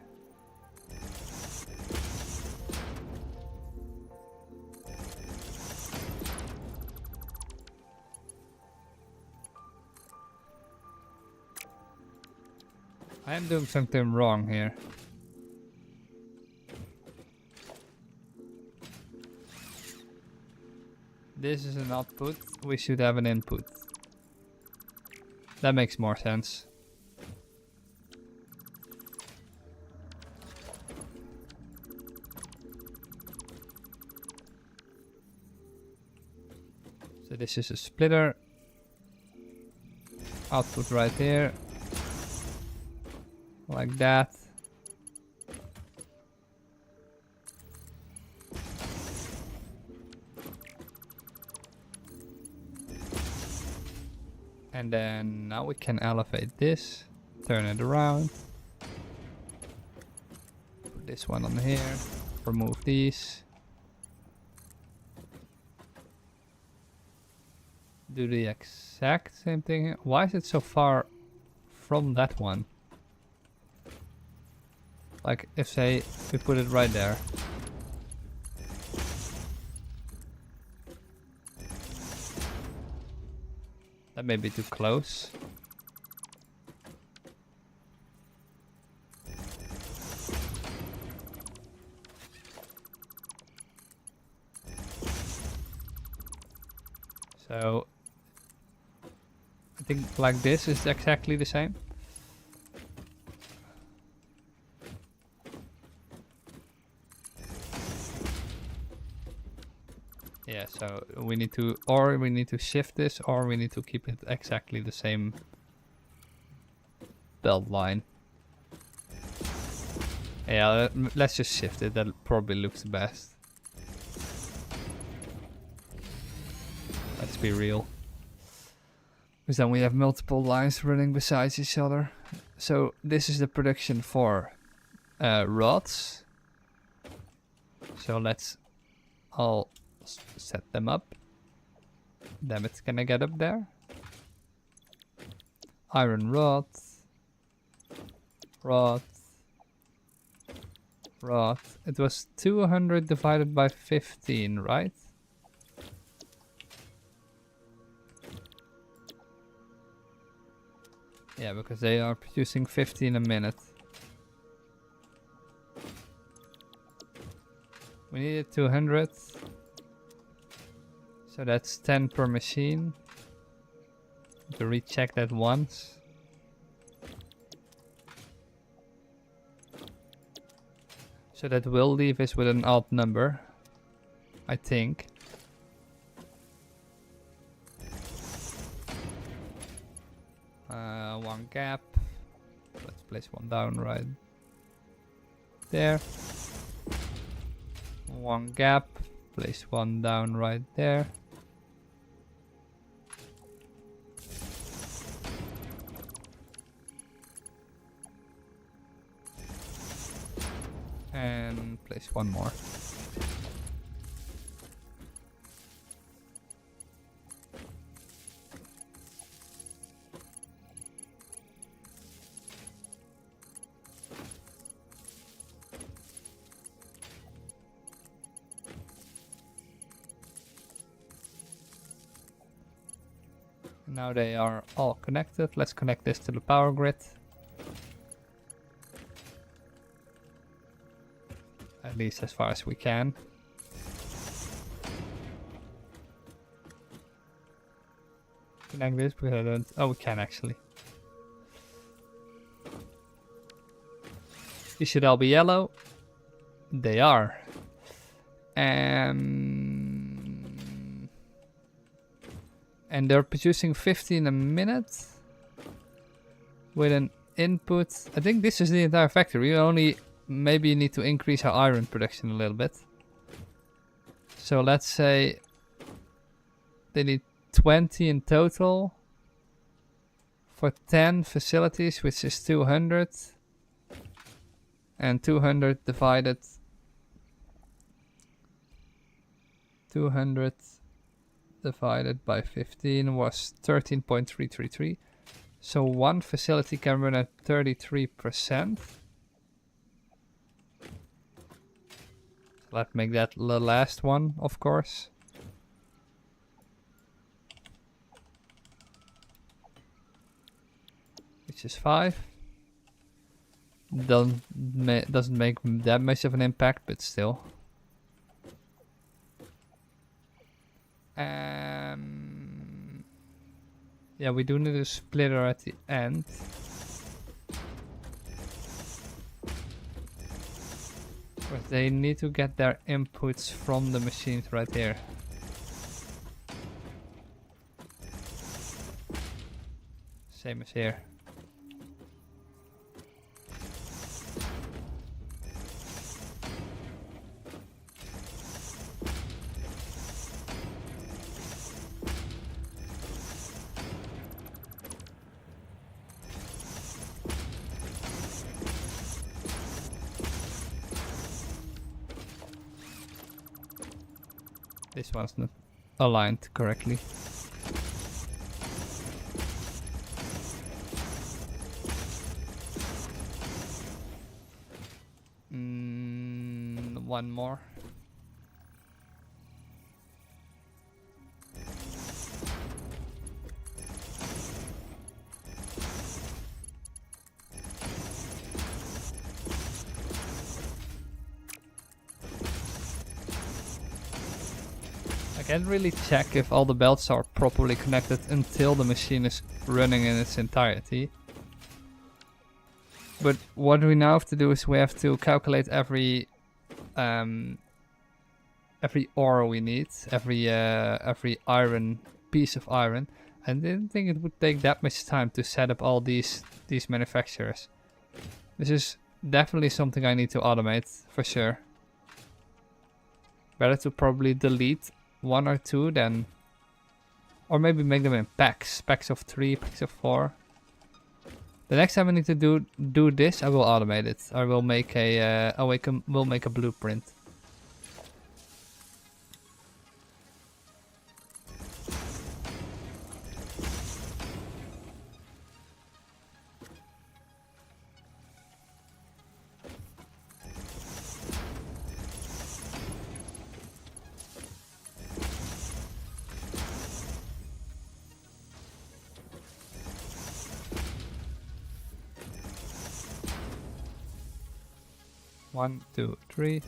I am doing something wrong here. This is an output, we should have an input. That makes more sense. So this is a splitter. Output right here. Like that. And then now we can elevate this, turn it around. Put this one on here, remove these. Do the exact same thing here. Why is it so far from that one? Like if say we put it right there. That may be too close. So I think like this is exactly the same. Yeah, so we need to, or we need to shift this, or we need to keep it exactly the same belt line. Yeah, let's just shift it, that probably looks the best. Let's be real. Because then we have multiple lines running besides each other. So this is the prediction for rods. So let's all set them up. Damn it, can I get up there? Iron rod. Rod. Rod. It was 200 divided by 15, right? Yeah, because they are producing 15 a minute. We needed 200. So that's 10 per machine. To recheck that once. So that will leave us with an odd number, I think. One gap. Let's place one down right there. One gap. Place one down right there. And place one more. Now they are all connected. Let's connect this to the power grid. At least as far as we can. Connect this because I don't... Oh, we can actually. These should all be yellow. They are. And they're producing 15 a minute with an input. I think this is the entire factory. We only maybe need to increase our iron production a little bit. So let's say they need 20 in total for 10 facilities, which is 200. And 200 divided 200 divided by 15 was 13.333. So one facility can run at 33%. Let's make that the last one, of course. Which is 5. Doesn't make that much of an impact, but still. Yeah, we do need a splitter at the end. But they need to get their inputs from the machines right here. Same as here. This one's not aligned correctly. One more. I can't really check if all the belts are properly connected until the machine is running in its entirety. But what we now have to do is we have to calculate every ore we need, every iron piece of iron. I didn't think it would take that much time to set up all these manufacturers. This is definitely something I need to automate for sure. Better to probably delete 1 or 2 then, or maybe make them in packs of 3, packs of 4. The next time I need to do this, I will automate it. I will make we'll make a blueprint. One, 2, 3.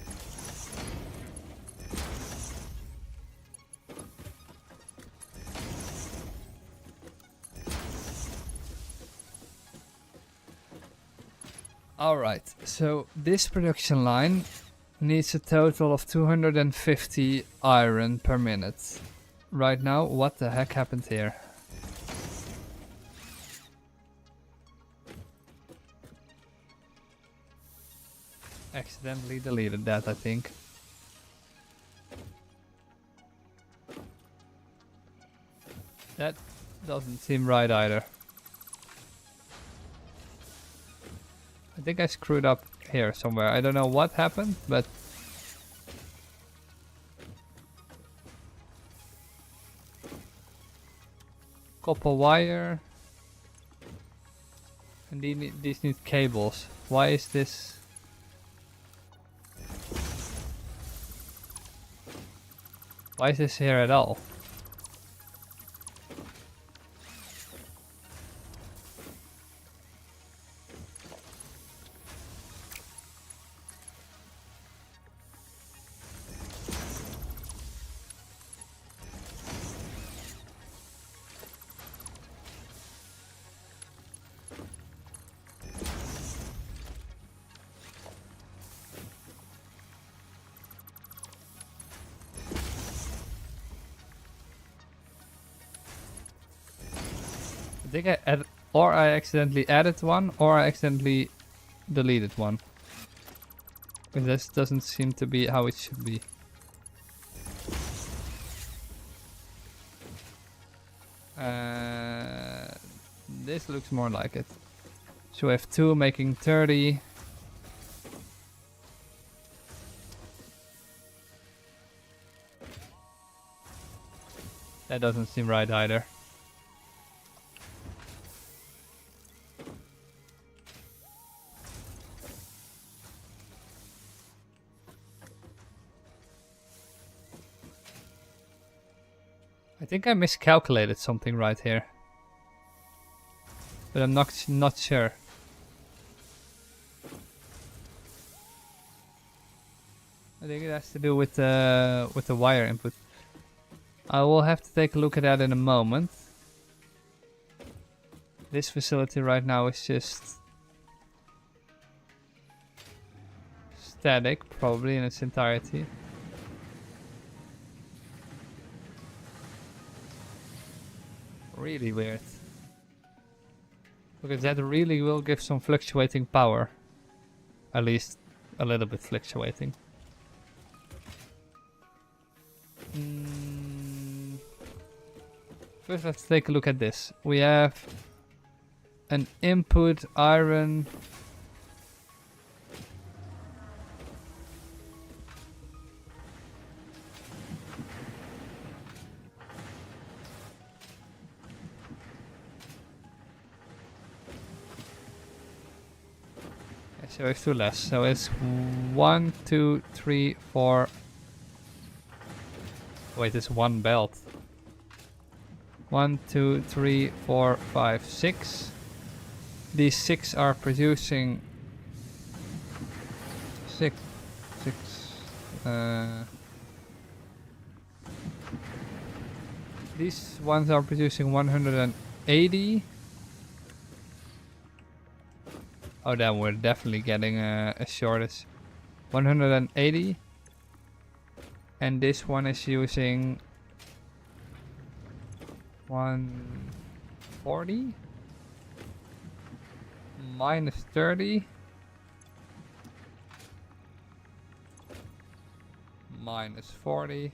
Alright, so this production line needs a total of 250 iron per minute. Right now, what the heck happened here? Accidentally deleted that, I think. That doesn't seem right either. I think I screwed up here somewhere. I don't know what happened, but copper wire, and these need cables. Why is this? Why is this here at all? I think I accidentally added one, or I accidentally deleted one. But this doesn't seem to be how it should be. This looks more like it. So we have 2 making 30. That doesn't seem right either. I think I miscalculated something right here. But I'm not sure. I think it has to do with the wire input. I will have to take a look at that in a moment. This facility right now is just static, probably in its entirety. Really weird. Because that really will give some fluctuating power. At least a little bit fluctuating. First let's take a look at this. We have an input iron. So it's two less. So it's 1, 2, 3, 4. Wait, it's one belt. 1, 2, 3, 4, 5, 6. These 6 are producing 6. These ones are producing 180. Oh, then we're definitely getting a shortage. 180. And this one is using 140. Minus 30. Minus 40.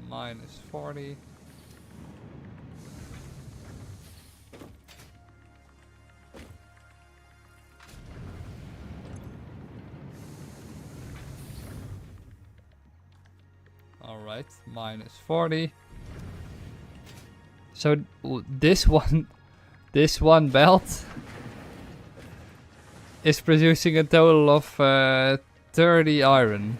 Minus 40. Alright, minus 40. So this one belt is producing a total of 30 iron.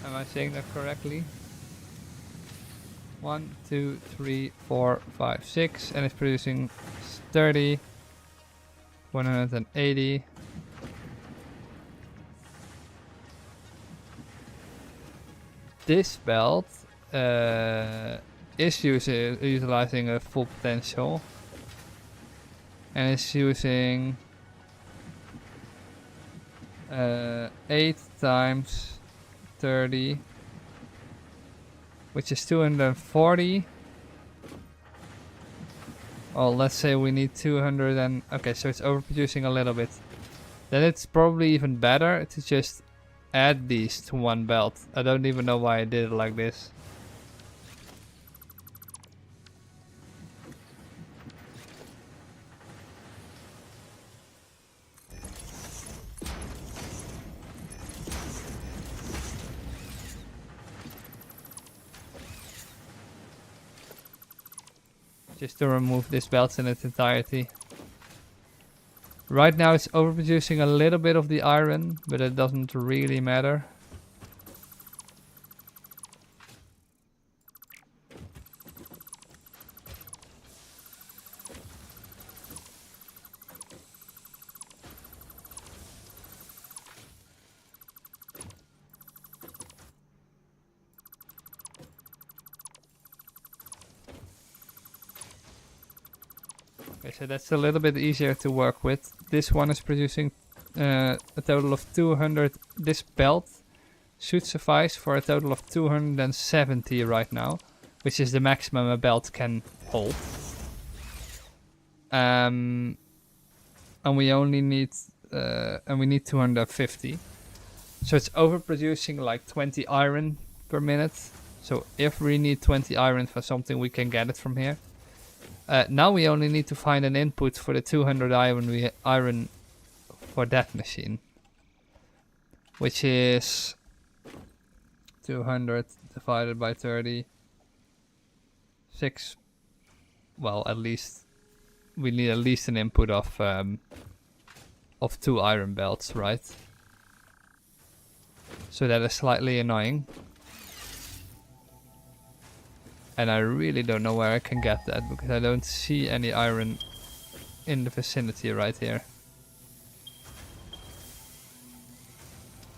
Am I saying that correctly? 1, 2, 3, 4, 5, 6, and it's producing 30, 180. This belt is utilizing a full potential, and it's using 8 times 30. Which is 240. Well, let's say we need 200 and... Okay, so it's overproducing a little bit. Then it's probably even better to just add these to one belt. I don't even know why I did it like this. Just to remove this belt in its entirety. Right now it's overproducing a little bit of the iron, but it doesn't really matter. Okay, so that's a little bit easier to work with. This one is producing a total of 200. This belt should suffice for a total of 270 right now, which is the maximum a belt can hold. And we only need 250. So it's overproducing like 20 iron per minute. So if we need 20 iron for something, we can get it from here. Now we only need to find an input for the 200 iron for that machine, which is 200 divided by 30. 6. Well, at least we need at least an input of 2 iron belts, right? So that is slightly annoying. And I really don't know where I can get that, because I don't see any iron in the vicinity right here.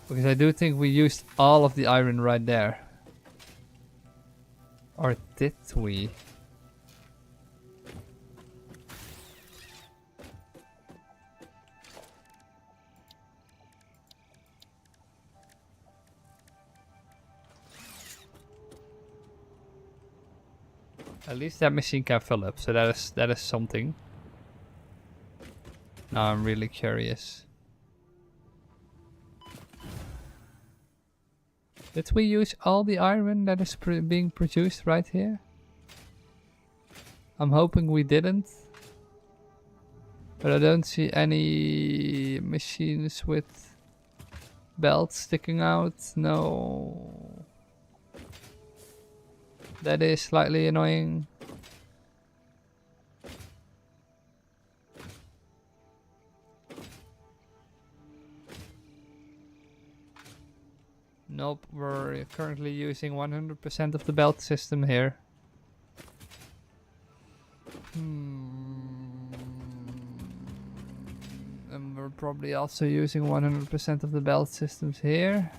Because I do think we used all of the iron right there. Or did we? At least that machine can fill up, so that is something. Now I'm really curious. Did we use all the iron that is being produced right here? I'm hoping we didn't. But I don't see any machines with belts sticking out. No. That is slightly annoying. Nope, we're currently using 100% of the belt system here. And we're probably also using 100% of the belt systems here.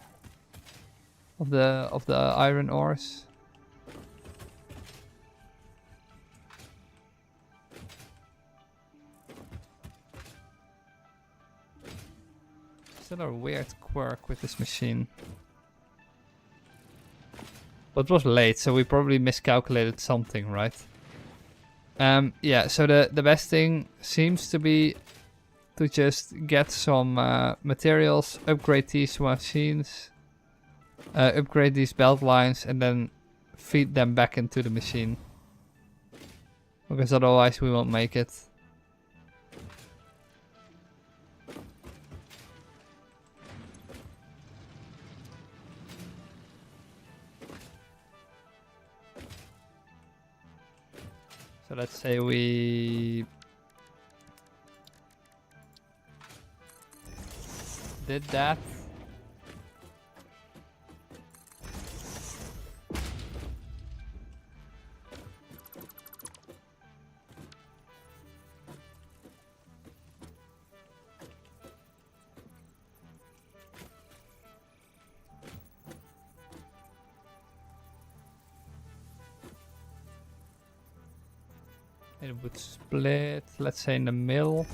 Of the iron ores. Still a weird quirk with this machine. But it was late, so we probably miscalculated something, right? Yeah, so the best thing seems to be to just get some materials, upgrade these machines, upgrade these belt lines, and then feed them back into the machine. Because otherwise we won't make it. So let's say we did that. It would split, let's say in the middle.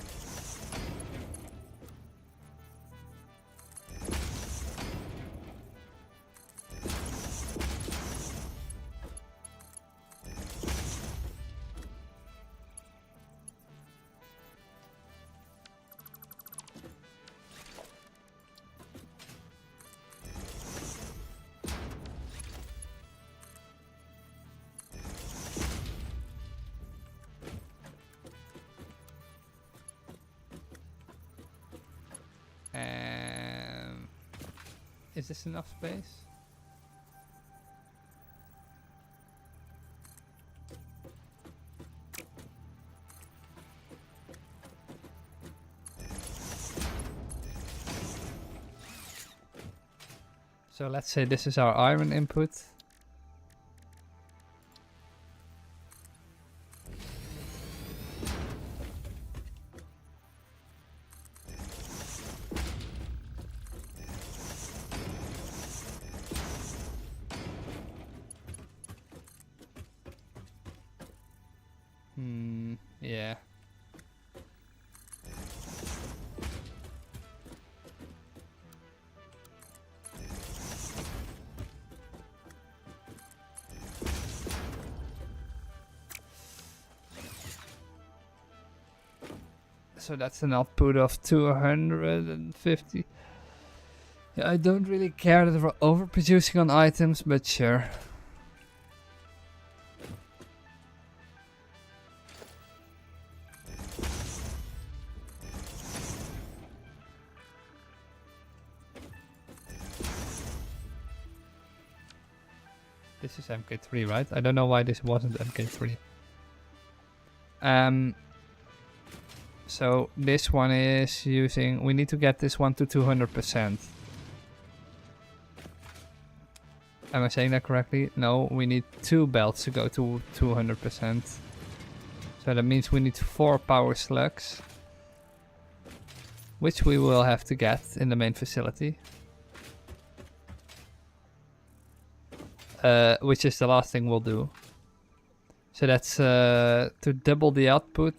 Is this enough space? So let's say this is our iron input. Yeah. So that's an output of 250. Yeah, I don't really care that we're overproducing on items, but sure. This is MK3, right? I don't know why this wasn't MK3. So this one is using... We need to get this one to 200%. Am I saying that correctly? No, we need 2 belts to go to 200%. So that means we need 4 power slugs. Which we will have to get in the main facility. Which is the last thing we'll do. So that's to double the output.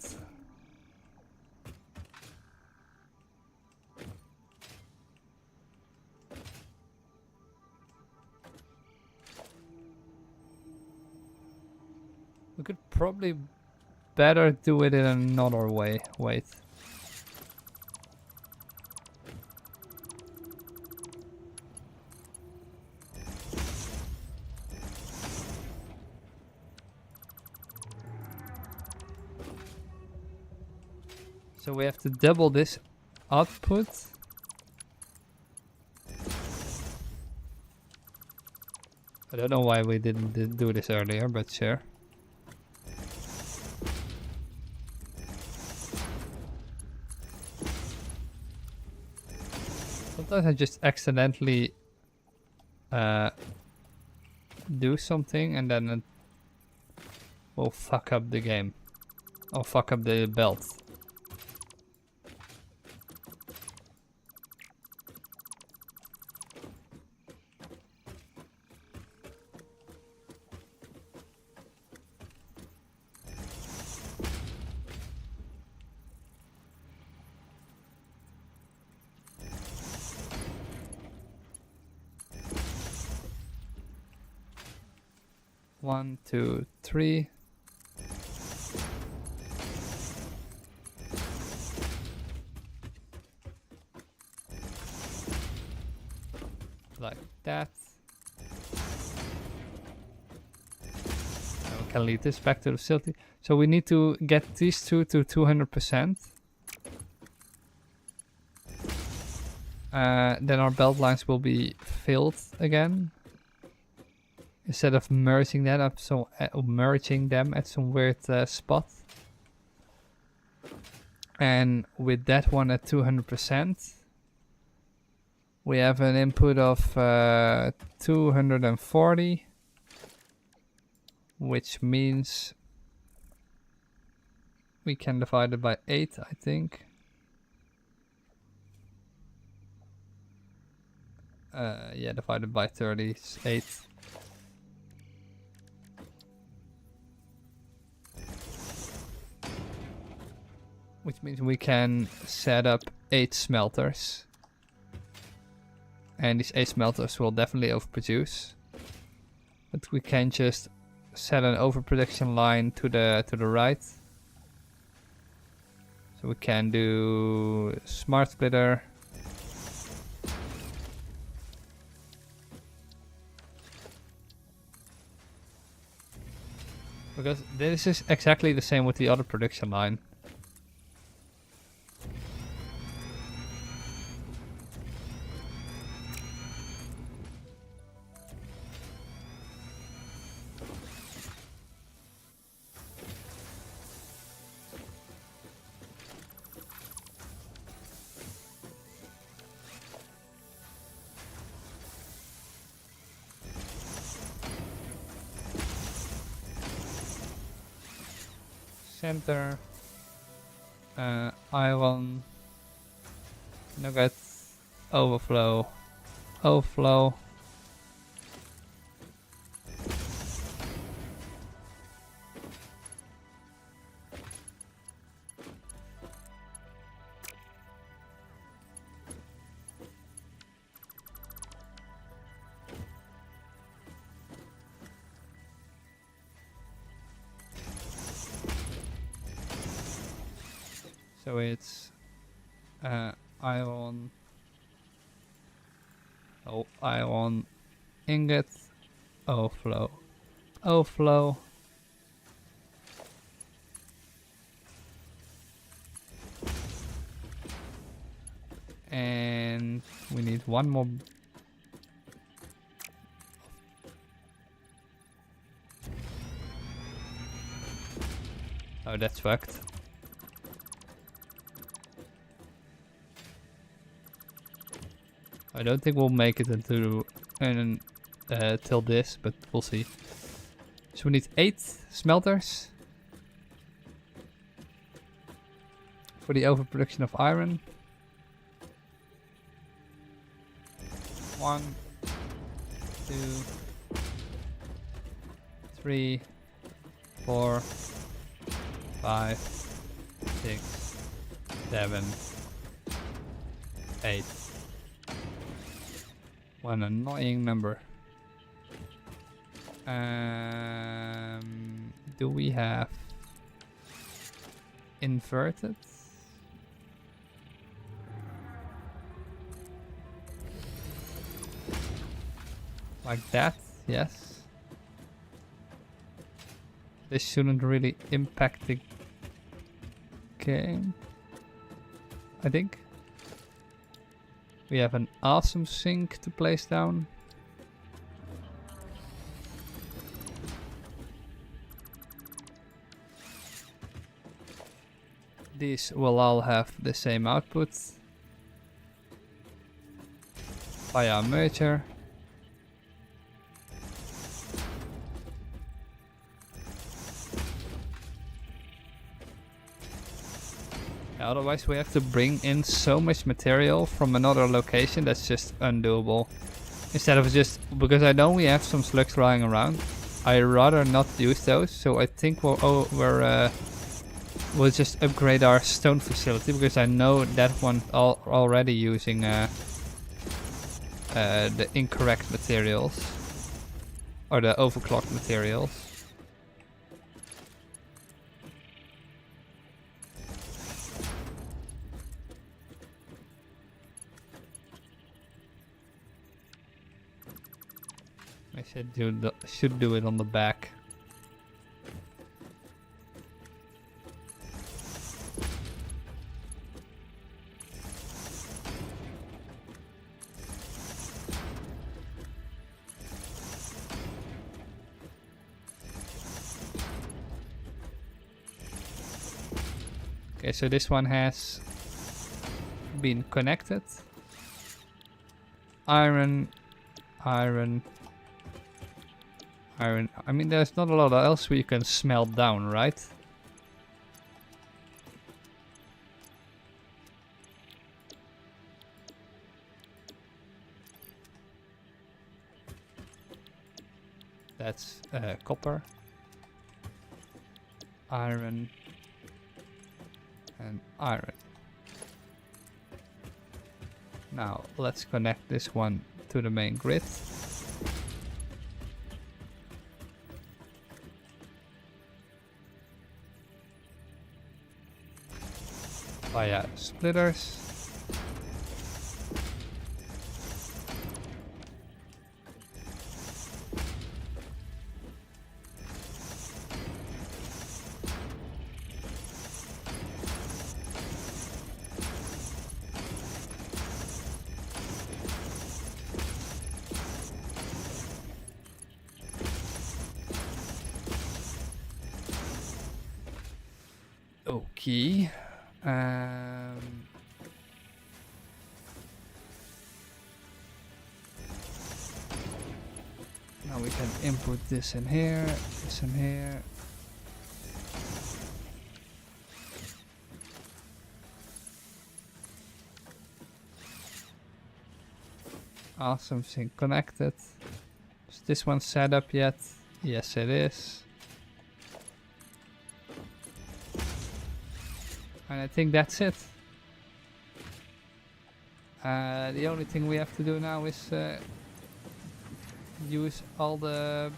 We could probably better do it in another way. Wait. So we have to double this output. I don't know why we didn't do this earlier, but sure. Sometimes I just accidentally do something and then it will fuck up the game. Or fuck up the belt. One, two, three. Like that. And we can lead this back to the facility. So we need to get these two to 200%. Then our belt lines will be filled again. Instead of merging that up, so merging them at some weird spot. And with that one at 200%, we have an input of 240, which means we can divide it by 8, I think. Yeah, divided by 30 is 8. Which means we can set up 8 smelters. And these 8 smelters will definitely overproduce. But we can just set an overproduction line to the right. So we can do smart splitter. Because this is exactly the same with the other production line. Center, iron, nugget, overflow, overflow. So it's iron, Oh, iron ingot. Overflow. Overflow. And we need one more. Oh, that's fucked. I don't think we'll make it into till this, but we'll see. So we need 8 smelters for the overproduction of iron. 1, 2, 3, 4, 5, 6, 7, 8. One annoying number. Do we have inverted? Like that, yes. This shouldn't really impact the game, I think. We have an awesome sink to place down. These will all have the same output via a merger. Otherwise we have to bring in so much material from another location that's just undoable. Instead of just, because I know we have some slugs lying around, I'd rather not use those. So I think we'll just upgrade our stone facility, because I know that one already using the incorrect materials or the overclocked materials. I should do it on the back. Okay, so this one has been connected. Iron, iron, iron. I mean, there's not a lot else we can smelt down, right? That's copper, iron, and iron. Now let's connect this one to the main grid. Via splitters. Okay. Now we can input this in here, this in here. Awesome, sync connected. Is this one set up yet? Yes, it is. And I think that's it. The only thing we have to do now is use all the...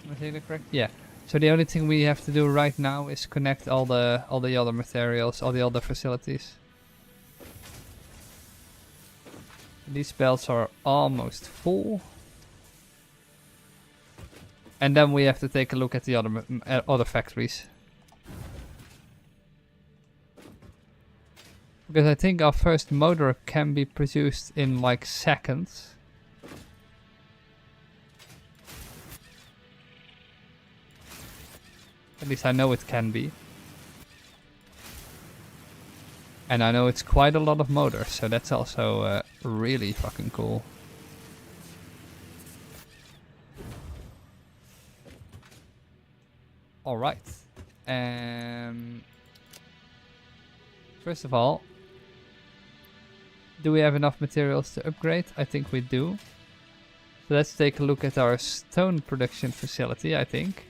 Am I saying that correct? Yeah. So the only thing we have to do right now is connect all the other materials, all the other facilities. These belts are almost full. And then we have to take a look at the other factories. Because I think our first motor can be produced in like seconds. At least I know it can be. And I know it's quite a lot of motors, so that's also really fucking cool. Alright. First of all, do we have enough materials to upgrade? I think we do. So let's take a look at our stone production facility, I think.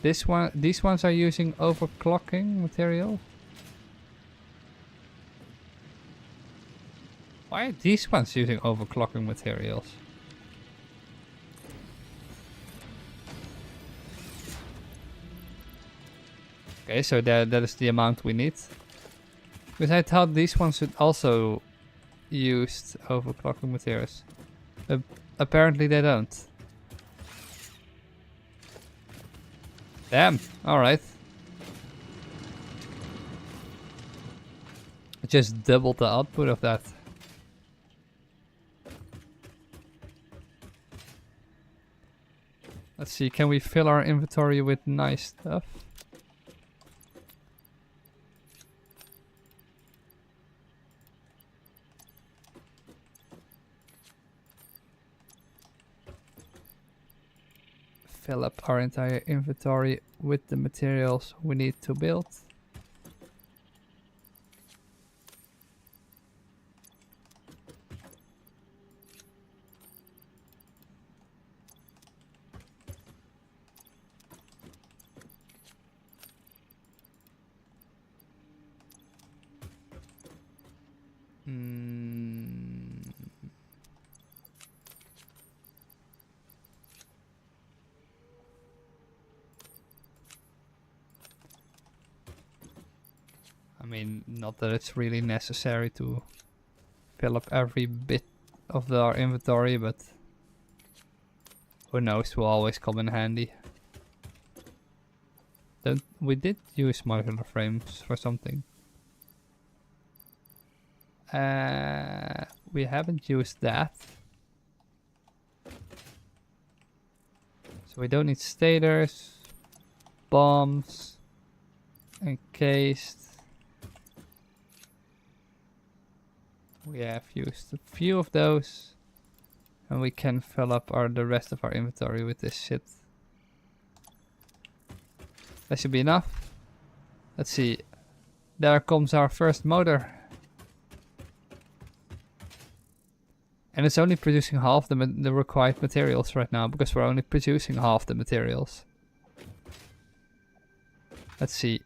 These ones are using overclocking material. Why are these ones using overclocking materials? Okay, so that is the amount we need. Because I thought these ones should also use overclocking materials. Apparently they don't. Damn, alright. Just doubled the output of that. Let's see, can we fill our inventory with nice stuff? Fill up our entire inventory with the materials we need to build. I mean, not that it's really necessary to fill up every bit of our inventory, but who knows, will always come in handy. We did use modular frames for something. We haven't used that. So we don't need stators, bombs, encased. We have used a few of those, and we can fill up the rest of our inventory with this shit. That should be enough. Let's see. There comes our first motor. And it's only producing half the required materials right now, because we're only producing half the materials. Let's see.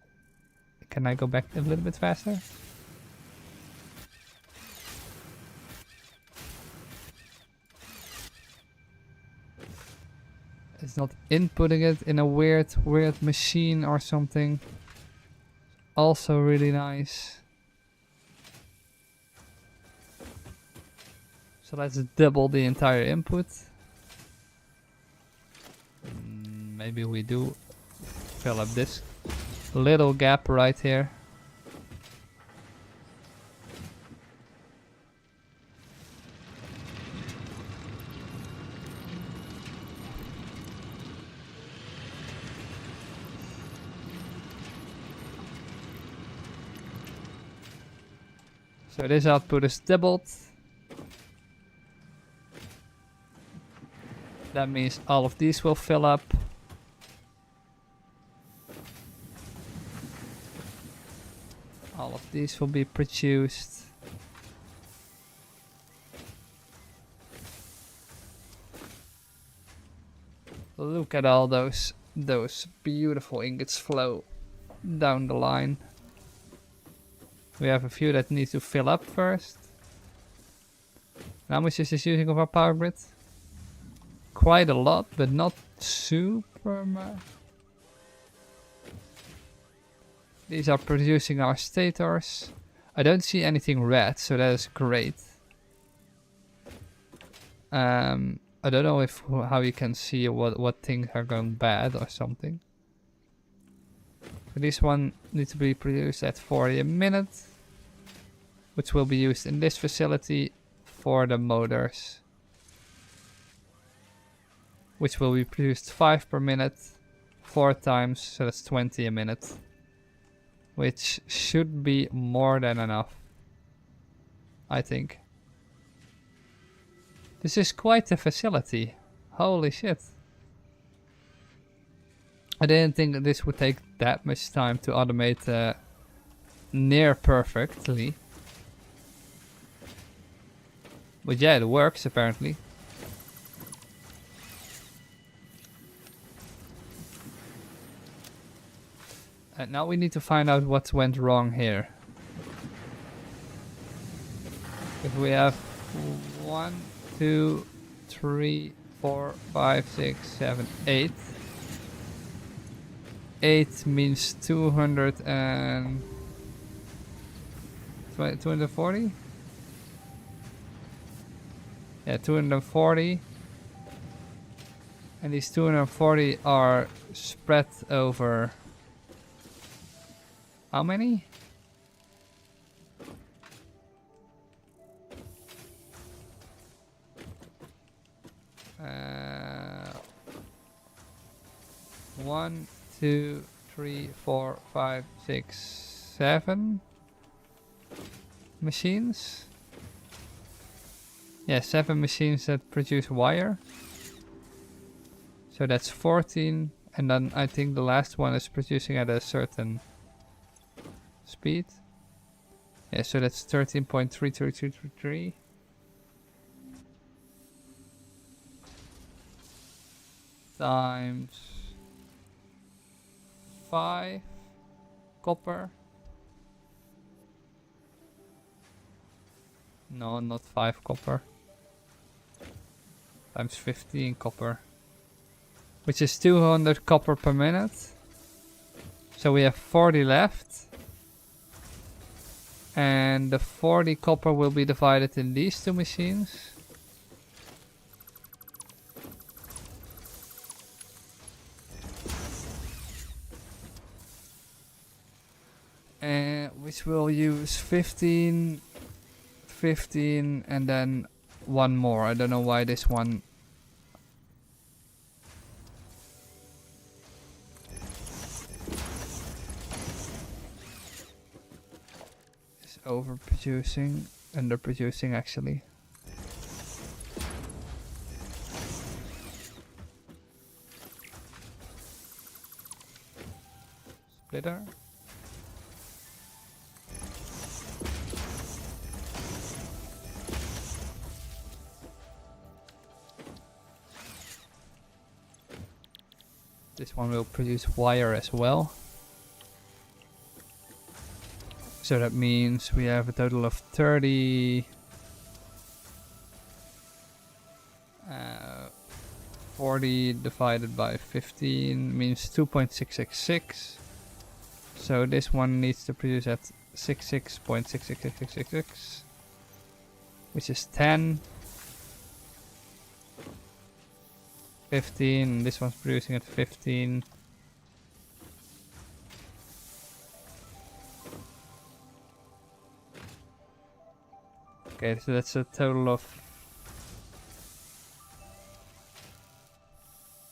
Can I go back a little bit faster? It's not inputting it in a weird machine or something. Also really nice. So let's double the entire input. Maybe we do fill up this little gap right here. So this output is doubled. That means all of these will fill up. All of these will be produced. Look at all those beautiful ingots flow down the line. We have a few that need to fill up first. How much is this using of our power grid? Quite a lot, but not super much. These are producing our stators. I don't see anything red, so that is great. I don't know if how you can see what things are going bad or something. So this one needs to be produced at 40 a minute, which will be used in this facility for the motors, which will be produced 5 per minute, 4 times, so that's 20 a minute, which should be more than enough, I think. This is quite a facility. Holy shit. I didn't think that this would take that much time to automate near perfectly. But yeah, it works apparently. And now we need to find out what went wrong here. If we have 1, 2, 3, 4, 5, 6, 7, 8. 8 means 240? Yeah, 240. And these 240 are spread over how many? One, 2, 3, 4, 5, 6, 7 machines. Yeah, 7 machines that produce wire. So that's 14, and then I think the last one is producing at a certain speed. Yeah, so that's 13.3333. Times 5 copper. No, not 5 copper. Times 15 copper. Which is 200 copper per minute. So we have 40 left. And the 40 copper will be divided in these 2 machines. Which will use 15, 15, and then one more. I don't know why this one. Is overproducing, underproducing actually. Splitter. This one will produce wire as well. So that means we have a total of 30. 40 divided by 15 means 2.666. So this one needs to produce at 66.666666, which is 10. 15, this one's producing at 15. Okay, so that's a total of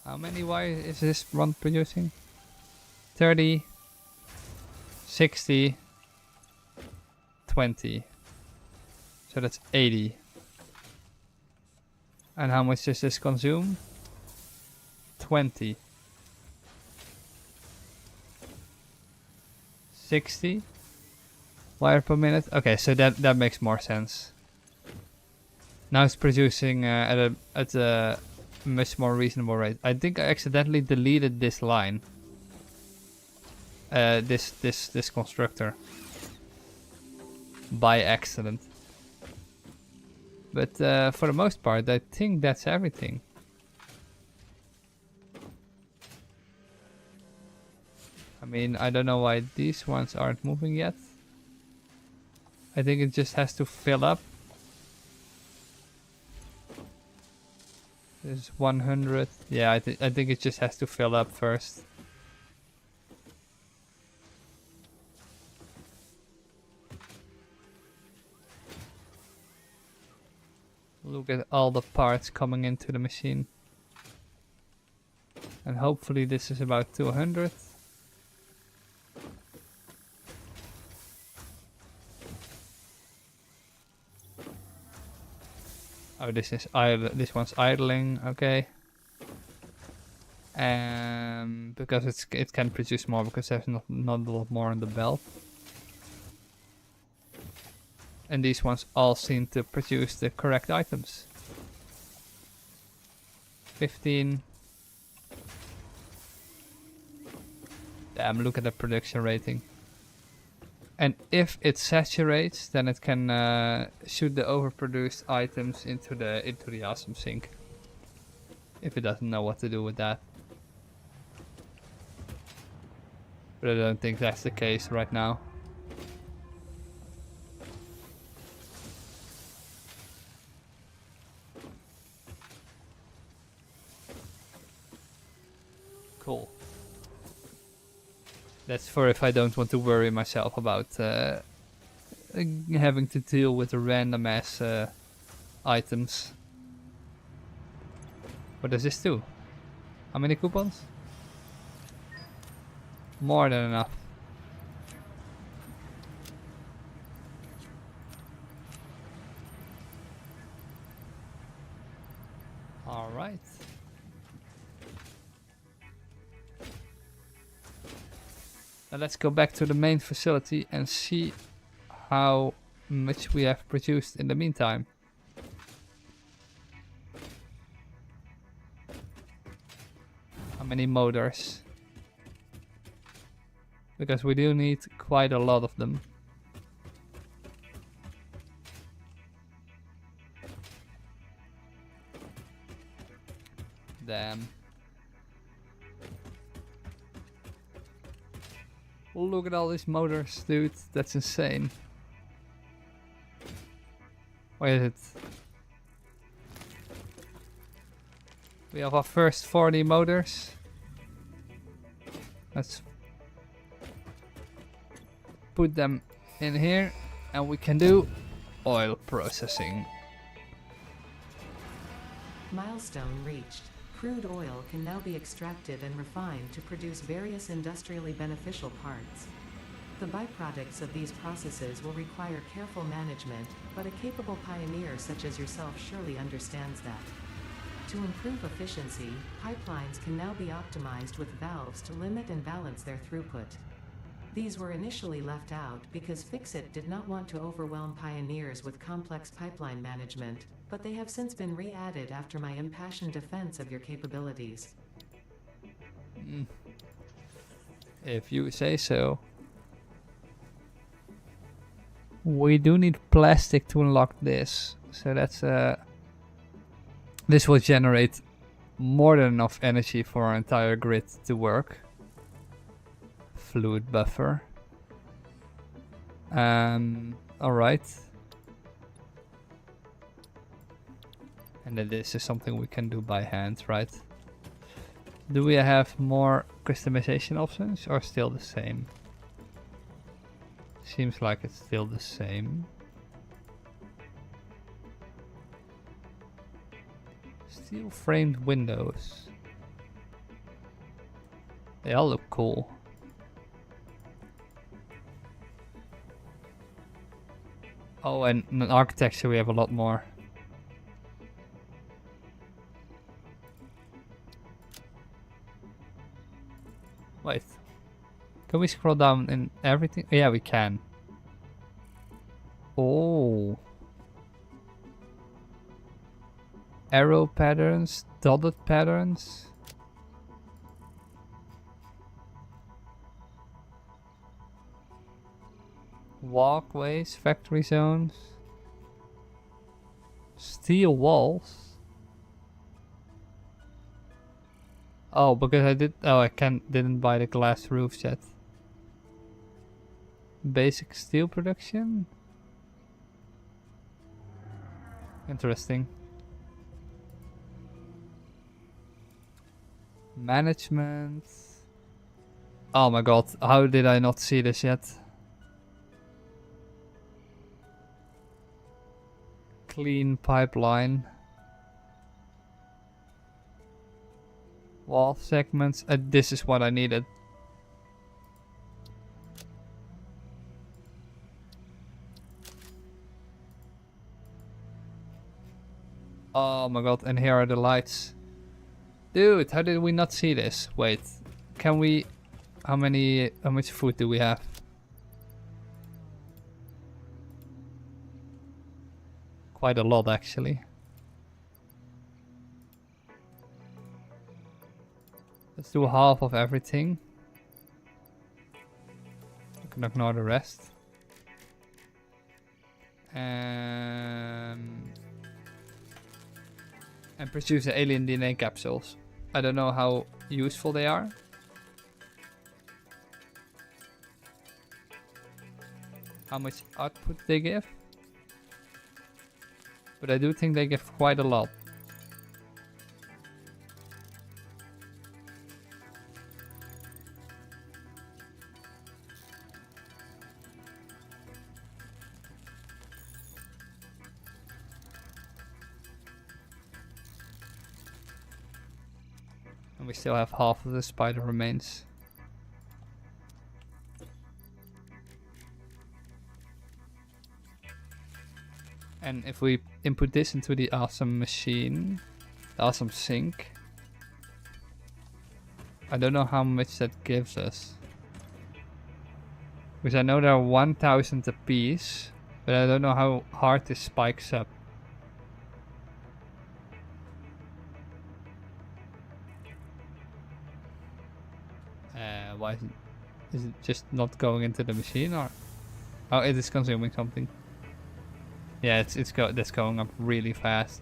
how many wires is this one producing? 30, 60, 20. So that's 80. And how much does this consume? 20. 60 wire per minute. Okay, so that makes more sense. Now it's producing at a much more reasonable rate. I think I accidentally deleted this line. This constructor by accident. But for the most part, I think that's everything. I mean, I don't know why these ones aren't moving yet. I think it just has to fill up. This is 100. Yeah, I think it just has to fill up first. Look at all the parts coming into the machine. And hopefully this is about 200. Oh, this one's idling, okay. Because it can produce more because there's not a lot more on the belt. And these ones all seem to produce the correct items. 15. Damn, look at the production rating. And if it saturates, then it can shoot the overproduced items into the awesome sink. If it doesn't know what to do with that. But I don't think that's the case right now. Cool. That's for if I don't want to worry myself about having to deal with the random ass items. What does this do? How many coupons? More than enough. Alright. Now let's go back to the main facility and see how much we have produced in the meantime. How many motors? Because we do need quite a lot of them. Damn. Look at all these motors, dude. That's insane. Where is it? We have our first 40 motors. Let's put them in here and we can do oil processing. Milestone reached. Crude oil can now be extracted and refined to produce various industrially beneficial parts. The byproducts of these processes will require careful management, but a capable pioneer such as yourself surely understands that. To improve efficiency, pipelines can now be optimized with valves to limit and balance their throughput. These were initially left out because Fixit did not want to overwhelm pioneers with complex pipeline management, but they have since been re-added after my impassioned defense of your capabilities. If you say so. We do need plastic to unlock this, so that's this will generate more than enough energy for our entire grid to work. Fluid buffer. Alright. And then this is something we can do by hand, right? Do we have more customization options or still the same? Seems like it's still the same. Steel framed windows. They all look cool. Oh, and in architecture we have a lot more. Wait. Can we scroll down in everything? Yeah, we can. Oh. Arrow patterns, dotted patterns. Walkways, factory zones. Steel walls. Oh, because I didn't buy the glass roofs yet. Basic steel production. Interesting. Management. Oh my god, how did I not see this yet? Clean pipeline. Wall segments. This is what I needed. Oh my god, and here are the lights. Dude, how did we not see this? Wait, can we... how much food do we have? Quite a lot, actually. Let's do half of everything. We can ignore the rest. And produce the alien DNA capsules. I don't know how useful they are. How much output they give. But I do think they give quite a lot. And we still have half of the spider remains. And if we input this into the awesome machine, the awesome sink, I don't know how much that gives us. Because I know there are 1000 a piece, but I don't know how hard this spikes up. Why is it just not going into the machine, or? Oh, it is consuming something. Yeah, that's going up really fast.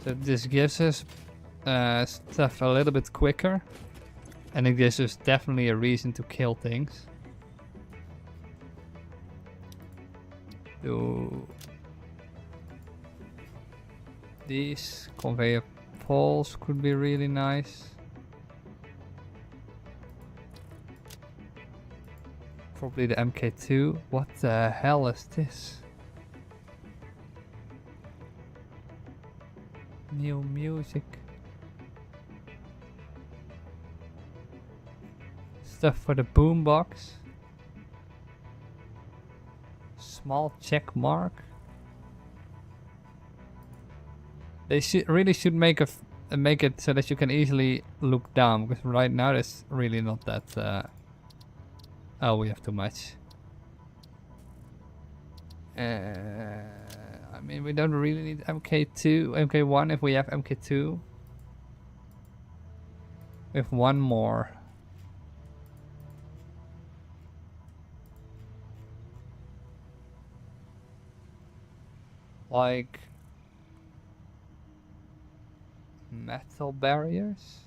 So this gives us stuff a little bit quicker. And it gives us definitely a reason to kill things. Do these conveyor poles could be really nice. Probably the MK2. What the hell is this? New music. Stuff for the boombox. Small check mark. They really should make make it so that you can easily look down, because right now that's really not that. Oh, we have too much. I mean, we don't really need MK2, MK1 if we have MK2. We have one more. Like metal barriers.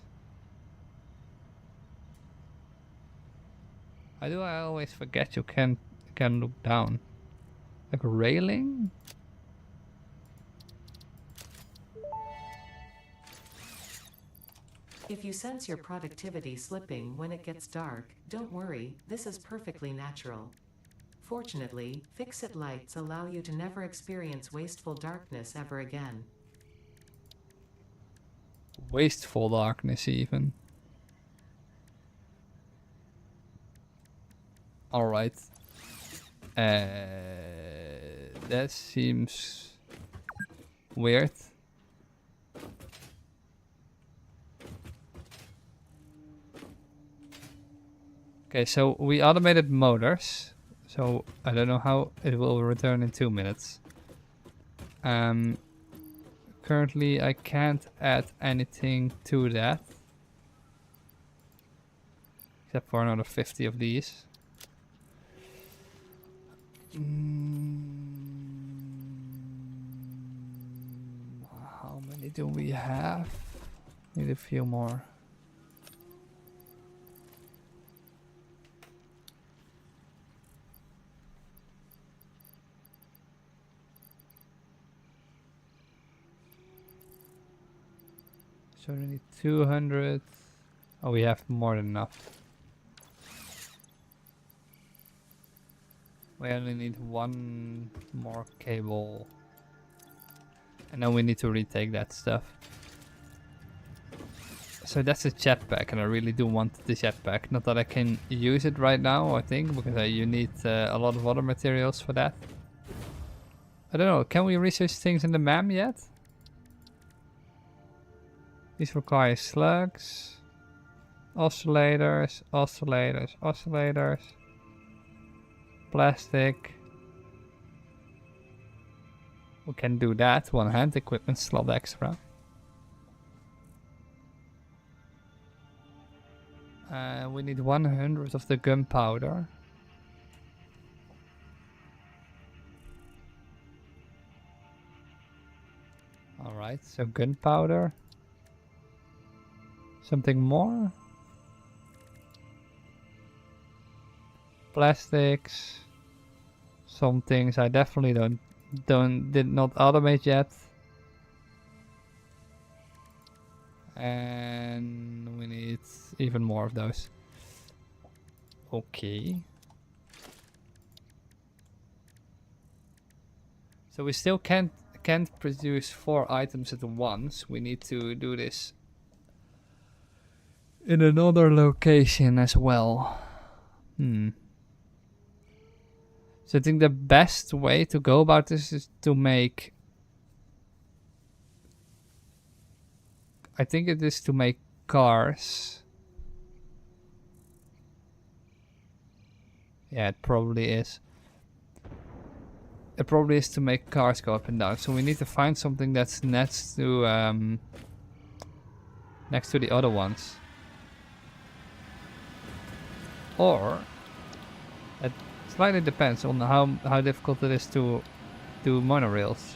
Why do I always forget you can look down? Like a railing? If you sense your productivity slipping when it gets dark, don't worry, this is perfectly natural. Fortunately, Fixit lights allow you to never experience wasteful darkness ever again. Wasteful darkness even. Alright. That seems weird. Okay, so we automated motors. So I don't know how it will return in 2 minutes. Currently I can't add anything to that. Except for another 50 of these. many do we have? Need a few more. So we need 200. Oh, we have more than enough. We only need one more cable. And then we need to retake that stuff. So that's a jetpack, and I really do want the jetpack. Not that I can use it right now, I think, because you need a lot of other materials for that. I don't know, can we research things in the MAM yet? These require slugs, oscillators, oscillators, oscillators, plastic. We can do that. One hand equipment slot extra. We need 100 of the gunpowder. Alright, so gunpowder. Something more? Plastics. Some things I definitely did not automate yet. And we need even more of those. Okay. So we still can't produce 4 items at once. We need to do this in another location as well. So I think the best way to go about this is to make... I think it is to make cars. Yeah, it probably is. It probably is to make cars go up and down. So we need to find something that's next to the other ones. Or it slightly depends on how difficult it is to do monorails.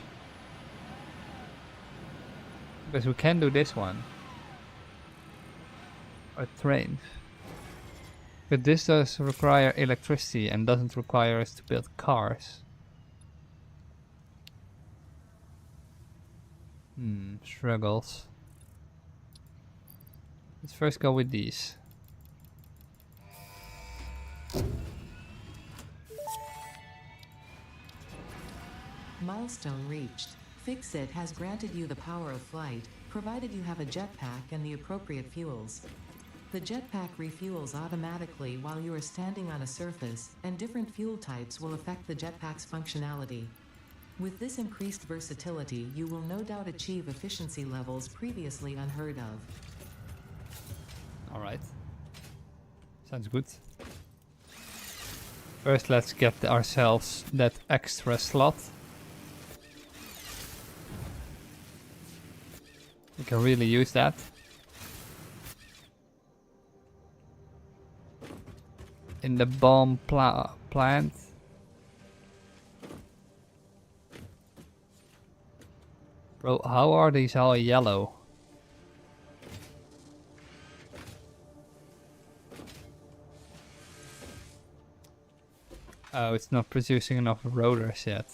Because we can do this one. Or trains. But this does require electricity and doesn't require us to build cars. Struggles. Let's first go with these. Milestone reached. Fixit has granted you the power of flight, provided you have a jetpack and the appropriate fuels. The jetpack refuels automatically while you are standing on a surface, and different fuel types will affect the jetpack's functionality. With this increased versatility, you will no doubt achieve efficiency levels previously unheard of. Alright. Sounds good. First, let's get ourselves that extra slot. We can really use that. In the bomb plant. Bro, how are these all yellow? Oh, it's not producing enough rotors yet.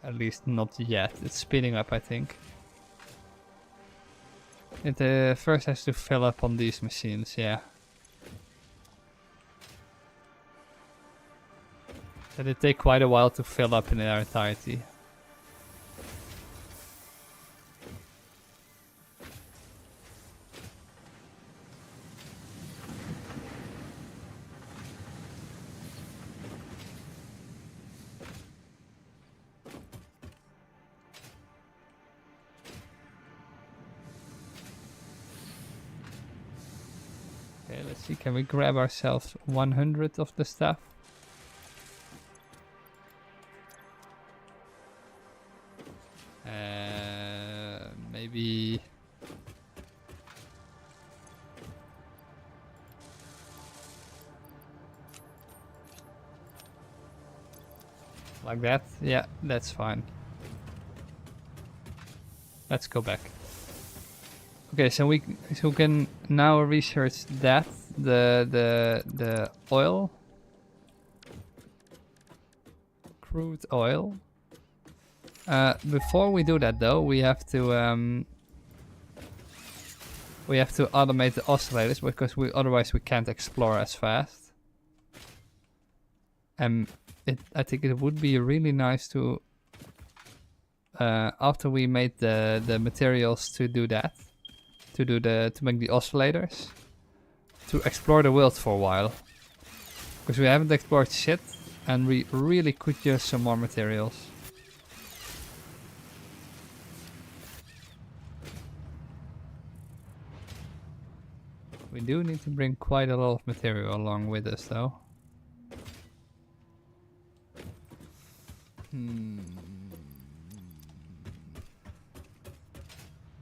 At least not yet. It's speeding up, I think. It first has to fill up on these machines, yeah. So they take quite a while to fill up in their entirety. Okay, let's see, can we grab ourselves 100 of the stuff? Maybe... like that? Yeah, that's fine. Let's go back. Okay, so we can now research that the oil, crude oil. Before we do that though, we have to automate the oscillators because otherwise we can't explore as fast. And I think it would be really nice to after we made the materials to do that, to make the oscillators, to explore the world for a while, because we haven't explored shit, and we really could use some more materials. We do need to bring quite a lot of material along with us, though.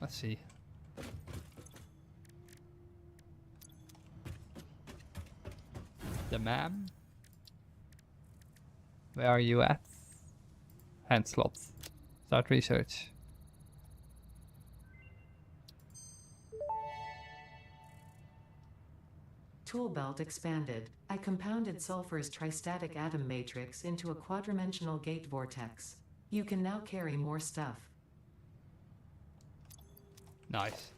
Let's see. The map. Where are you at? Hand slot. Start research. Tool belt expanded. I compounded sulfur's tristatic atom matrix into a quadrimensional gate vortex. You can now carry more stuff. Nice.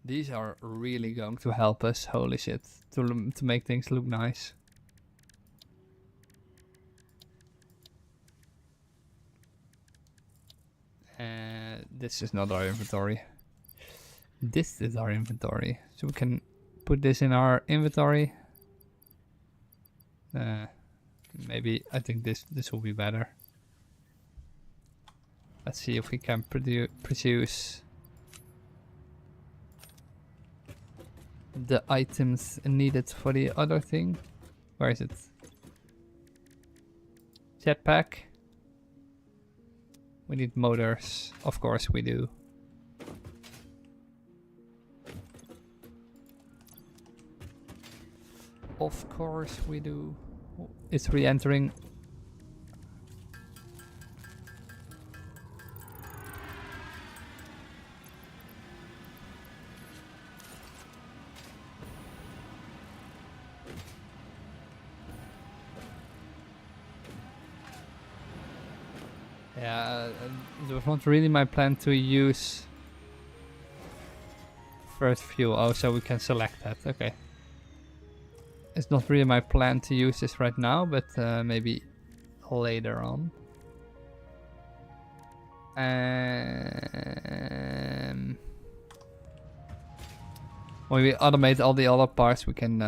These are really going to help us, holy shit, to make things look nice. This is not our inventory. This is our inventory, so we can put this in our inventory. Maybe I think this will be better. Let's see if we can produce the items needed for the other thing. Where is it? Jetpack. We need motors. Of course we do. Of course we do. It's re-entering. Yeah, it was not really my plan to use first fuel. Oh, so we can select that. Okay. It's not really my plan to use this right now, but maybe later on. When we automate all the other parts, we can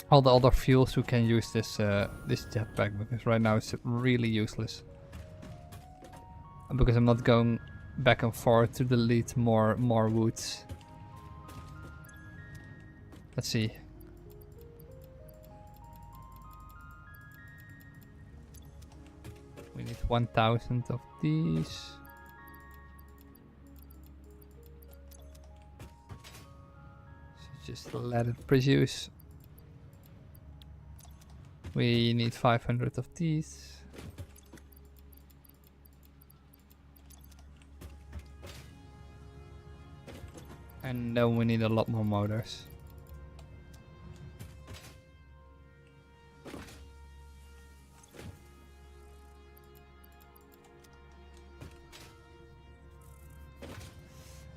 all the other fuels. We can use this this jetpack, because right now it's really useless. Because I'm not going back and forth to delete more woods. Let's see. We need 1,000 of these. So just let it produce. We need 500 of these. And then we need a lot more motors.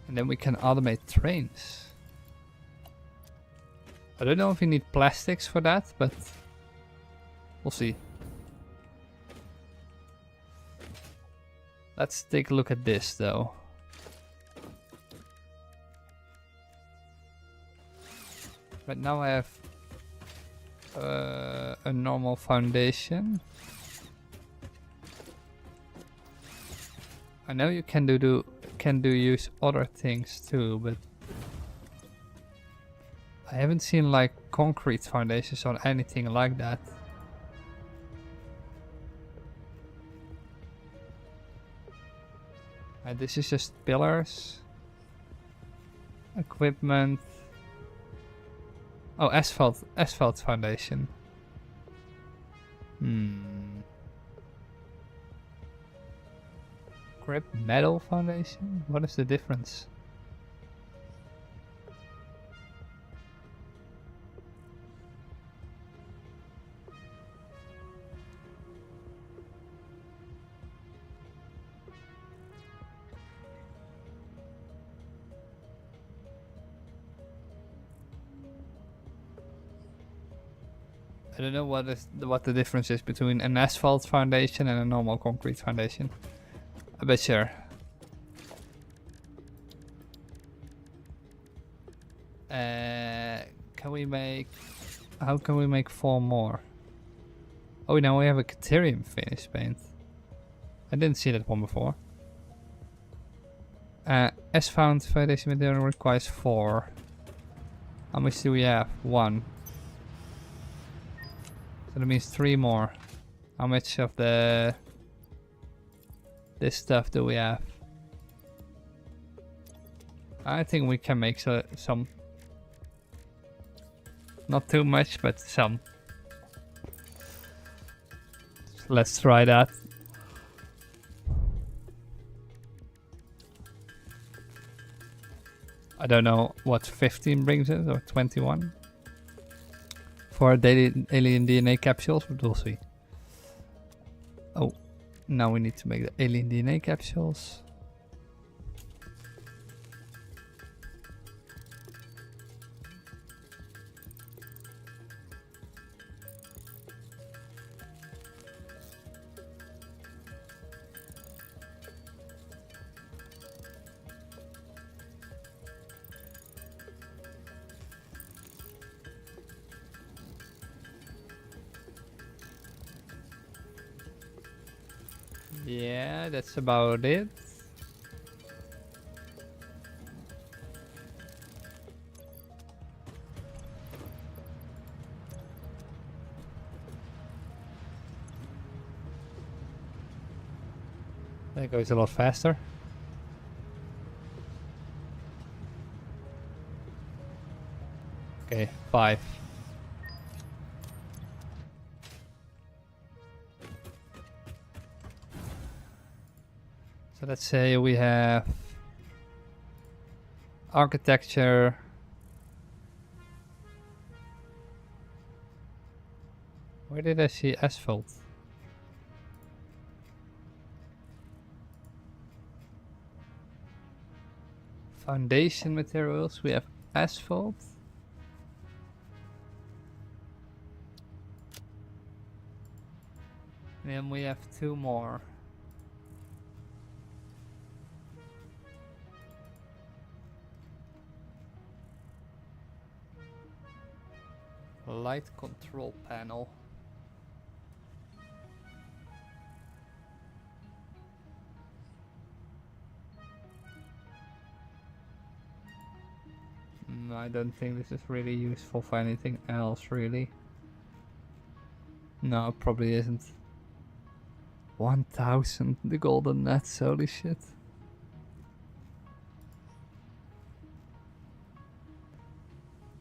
And then we can automate trains. I don't know if we need plastics for that, but we'll see. Let's take a look at this though. Right now I have a normal foundation. I know you can use other things too, but I haven't seen like concrete foundations or anything like that. This is just pillars, equipment. Oh, asphalt foundation. Grip metal foundation? What is the difference? I don't know what the difference is between an asphalt foundation and a normal concrete foundation. I bet sure. Can we make... How can we make 4 more? Oh, now we have a Caterium finish paint. I didn't see that one before. Asphalt foundation material requires 4. How much do we have? 1. So that means 3 more. How much of this stuff do we have? I think we can make some. Not too much, but some. Let's try that. I don't know what 15 brings us, or 21. For daily alien DNA capsules, but we'll see. Oh, now we need to make the alien DNA capsules. Yeah, that's about it. That goes a lot faster. Okay, 5. So let's say we have architecture, where did I see asphalt? Foundation materials, we have asphalt. And then we have 2 more. Light control panel. I don't think this is really useful for anything else, really. No, it probably isn't. 1000, the golden nets, holy shit.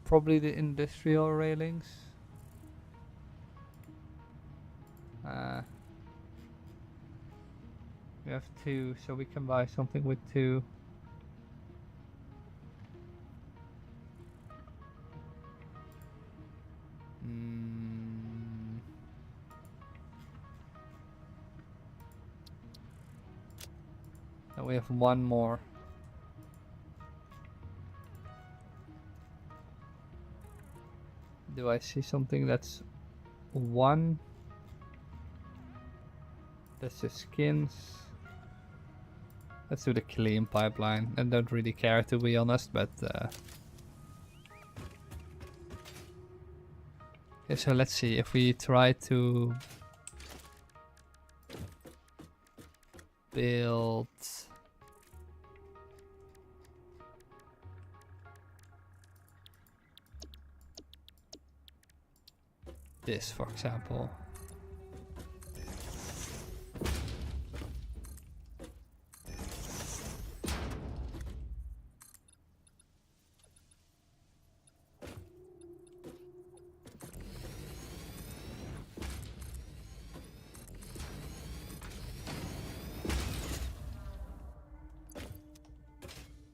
Probably the industrial railings. We have 2, so we can buy something with 2. And we have 1 more. Do I see something that's 1? That's the skins. Let's do the clean pipeline. I don't really care, to be honest, but okay, so let's see if we try to build this, for example.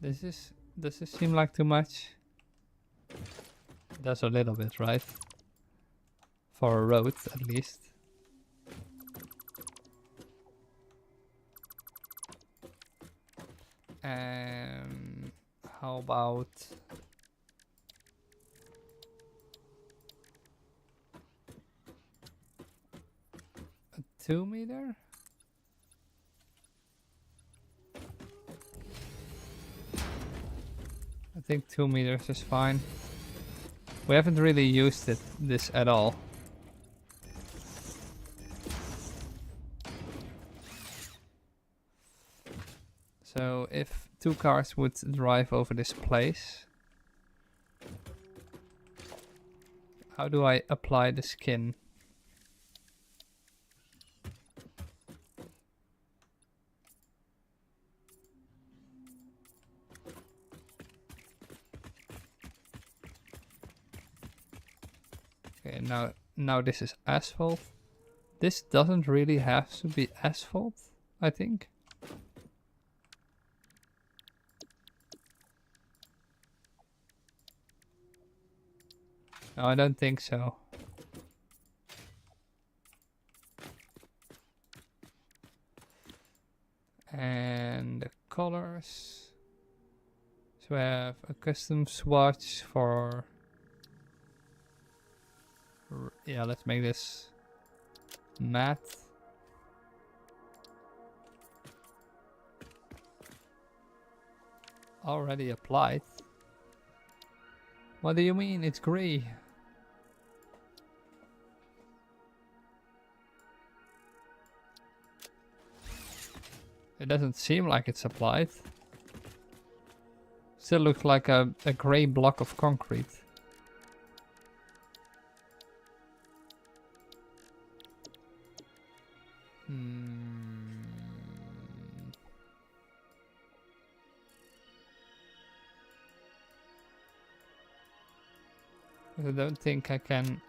Does this seem like too much? It does a little bit, right? For a road, at least. How about a 2 meter? I think 2 meters is fine. We haven't really used this at all. So if 2 cars would drive over this place, how do I apply the skin? Okay, now this is asphalt. This doesn't really have to be asphalt, I think. No, I don't think so. And the colors. So we have a custom swatch for... Yeah, let's make this matte. Already applied. What do you mean? It's gray. It doesn't seem like it's applied. Still looks like a gray block of concrete. I don't think I can...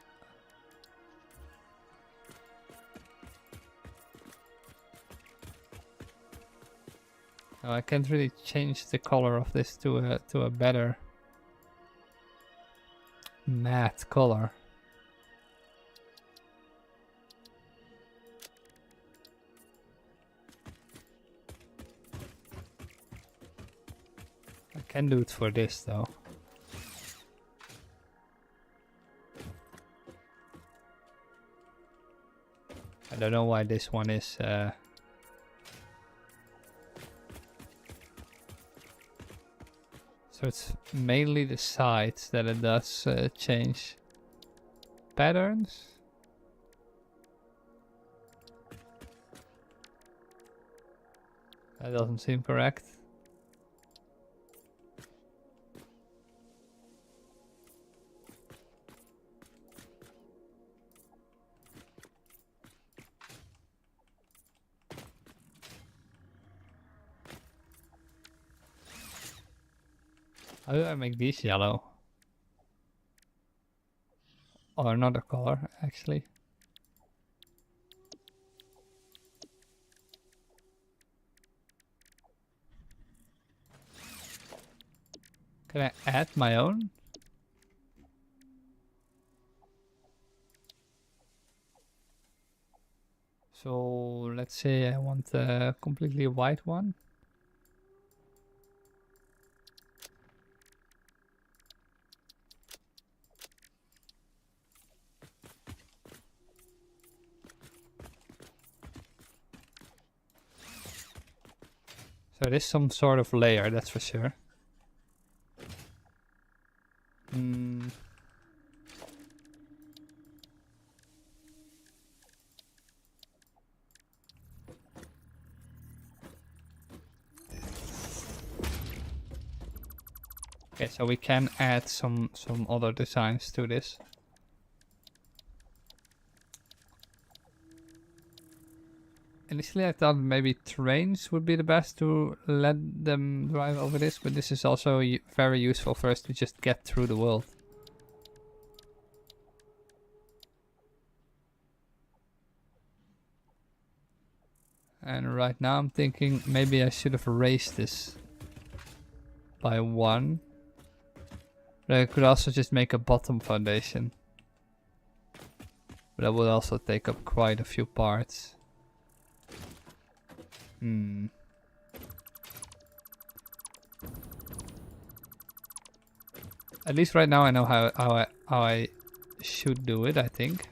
No, I can't really change the color of this to a better matte color. I can do it for this though. I don't know why this one is so it's mainly the sides that it does change patterns. That doesn't seem correct. How do I make these yellow? Or another color, actually. Can I add my own? So let's say I want a completely white one. So it is some sort of layer, that's for sure. Okay, so we can add some other designs to this. Initially I thought maybe trains would be the best to let them drive over this, but this is also very useful for us to just get through the world. And right now I'm thinking maybe I should have erased this by 1. But I could also just make a bottom foundation. But that would also take up quite a few parts. At least right now I know how I should do it, I think.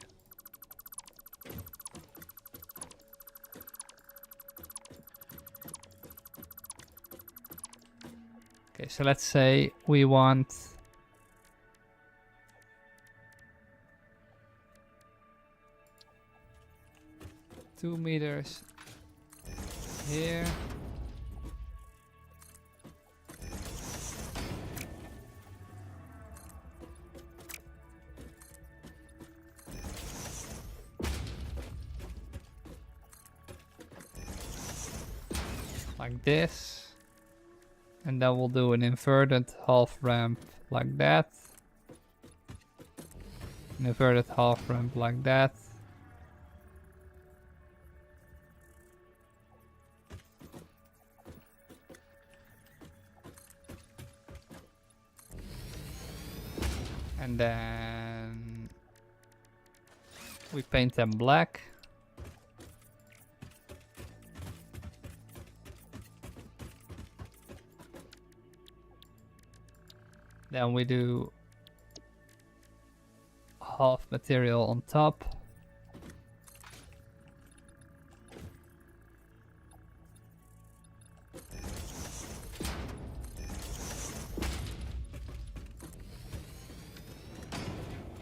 Okay, so let's say we want 2 meters here. Like this. And then we'll do an inverted half ramp like that. An inverted half ramp like that. And then we paint them black. Then we do half material on top.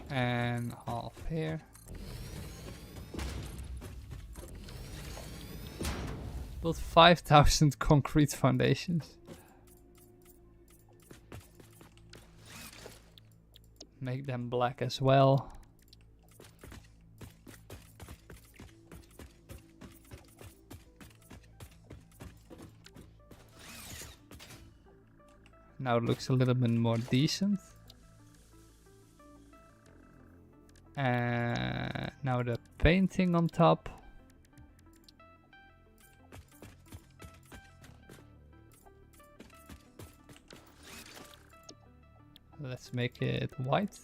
And half here. Build 5,000 concrete foundations. Make them black as well. Now it looks a little bit more decent. And now the painting on top. Let's make it white.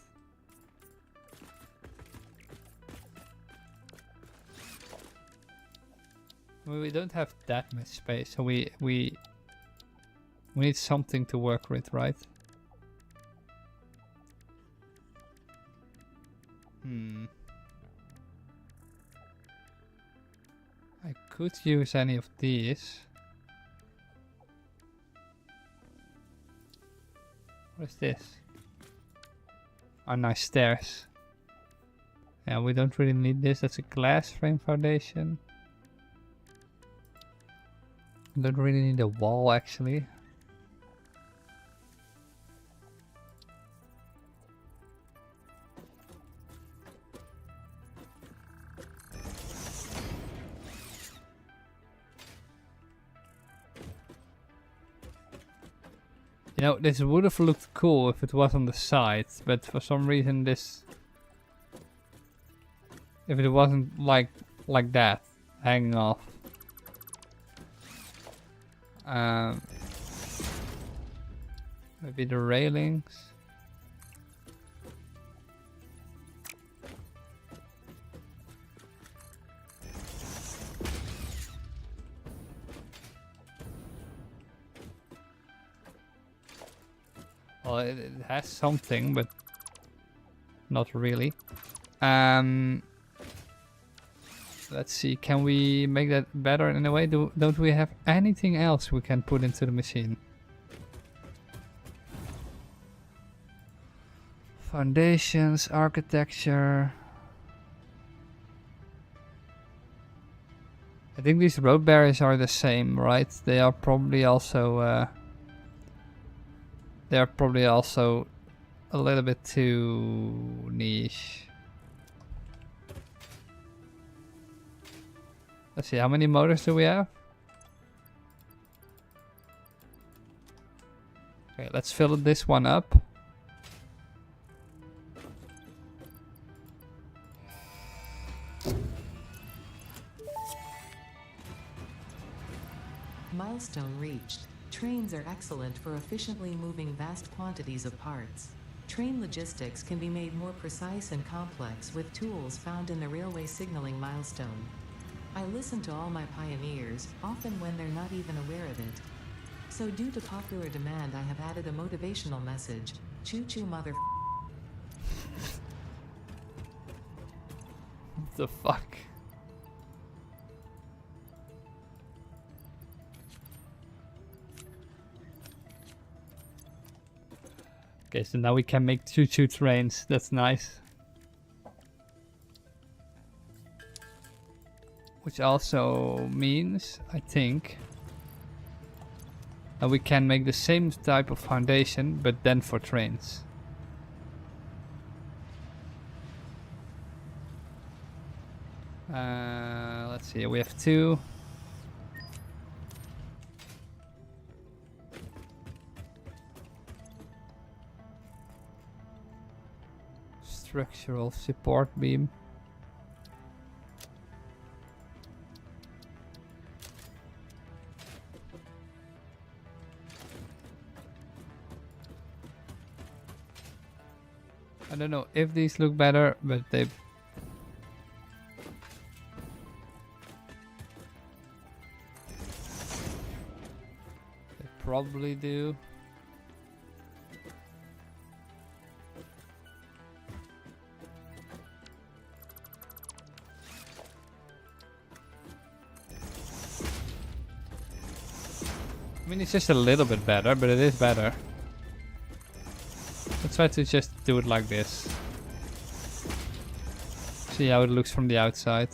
Well, we don't have that much space, so we need something to work with, right? I could use any of these. What is this? Oh, nice stairs. Yeah, we don't really need this. That's a glass frame foundation. Don't really need a wall, actually. You know, this would have looked cool if it was on the side, but for some reason this... If it wasn't like that, hanging off. Maybe the railings. Well, it has something, but not really. Let's see, can we make that better in a way? Don't we have anything else we can put into the machine? Foundations, architecture. I think these road barriers are the same, right? They are probably also a little bit too niche. Let's see, how many motors do we have? Okay, let's fill this one up. Milestone reached. Trains are excellent for efficiently moving vast quantities of parts. Train logistics can be made more precise and complex with tools found in the railway signaling milestone. I listen to all my pioneers, often when they're not even aware of it. So due to popular demand, I have added a motivational message. Choo choo mother. What the fuck? Okay, so now we can make choo-choo trains. That's nice. Which also means, I think, that we can make the same type of foundation, but then for trains. Let's see, we have 2. Structural support beam. I don't know if these look better, but they probably do. I mean, it's just a little bit better, but it is better. Let's try to just do it like this. See how it looks from the outside.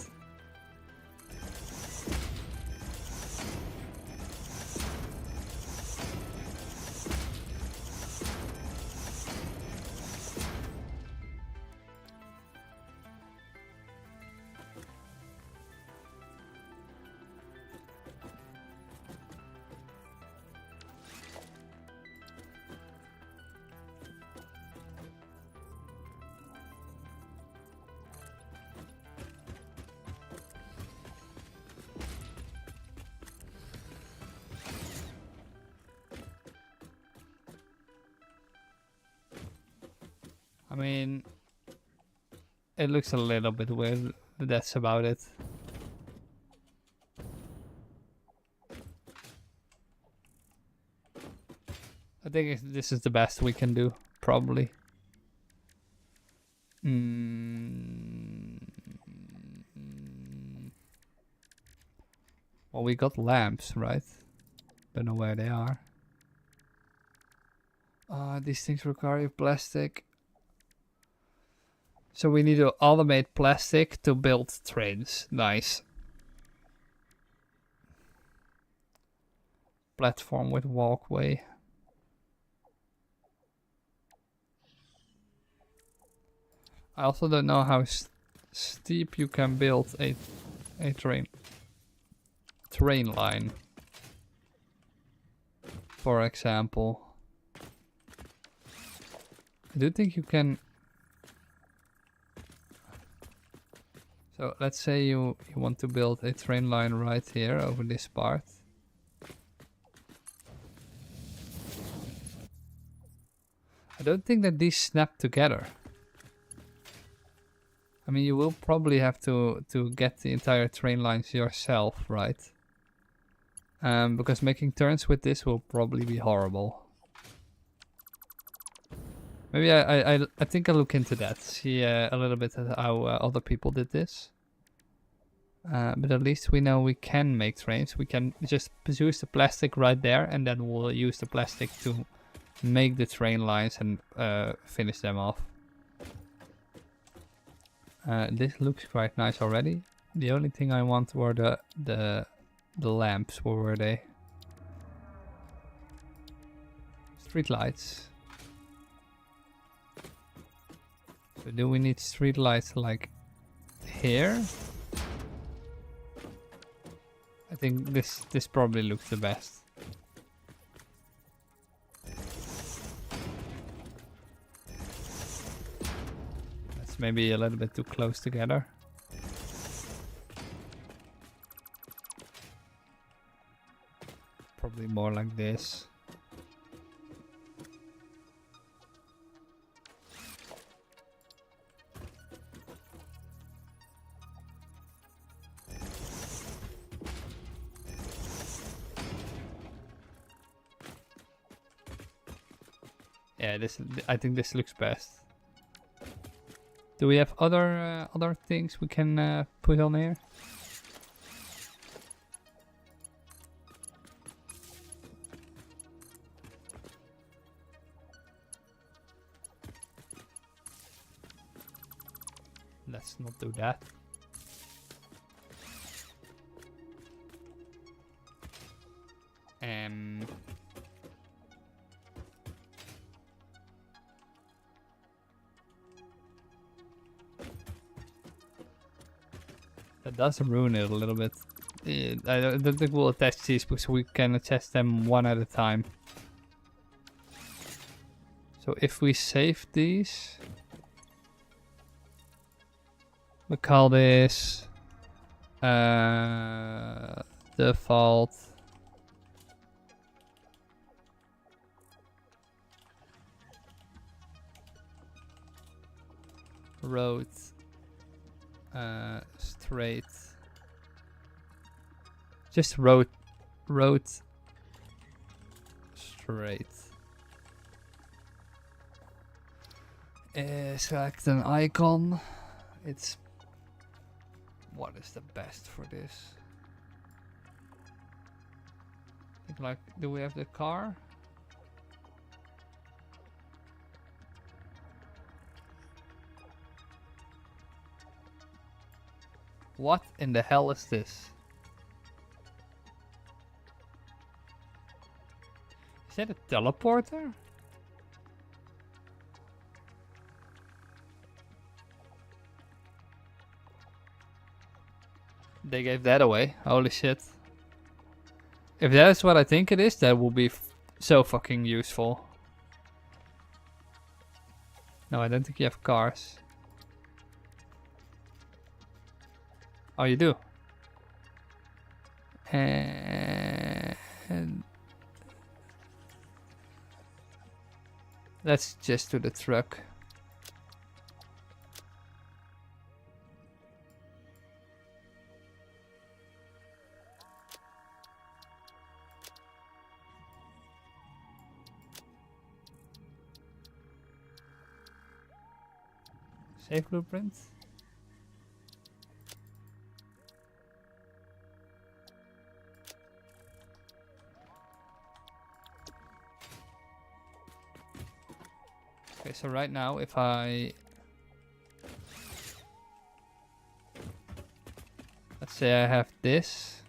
I mean, it looks a little bit weird, but that's about it. I think this is the best we can do, probably. Well, we got lamps, right? Don't know where they are. These things require plastic. So we need to automate plastic to build trains. Nice. Platform with walkway. I also don't know how steep you can build a train line. For example. I do think you can. So let's say you want to build a train line right here over this part. I don't think that these snap together. I mean, you will probably have to get the entire train lines yourself, right? Because making turns with this will probably be horrible. Maybe I think I'll look into that, see a little bit at how other people did this. But at least we know we can make trains. We can just use the plastic right there, and then we'll use the plastic to make the train lines and finish them off. This looks quite nice already. The only thing I want were the lamps. Where were they? Street lights. So do we need street lights like here? I think this probably looks the best. That's maybe a little bit too close together. Probably more like this. Yeah, I think this looks best. Do we have other things we can put on here? Let's not do that. That does ruin it a little bit. I don't think we'll attach these because we can attach them one at a time. So if we save these, we call this default road straight, just road straight. Select an icon. It's what is the best for this? I think like, do we have the car? What in the hell is this? Is that a teleporter? They gave that away. Holy shit. If that is what I think it is, that will be so fucking useful. No, I don't think you have cars. Oh, you do? And let's just do the truck. Save blueprint. Okay, so right now if let's say I have this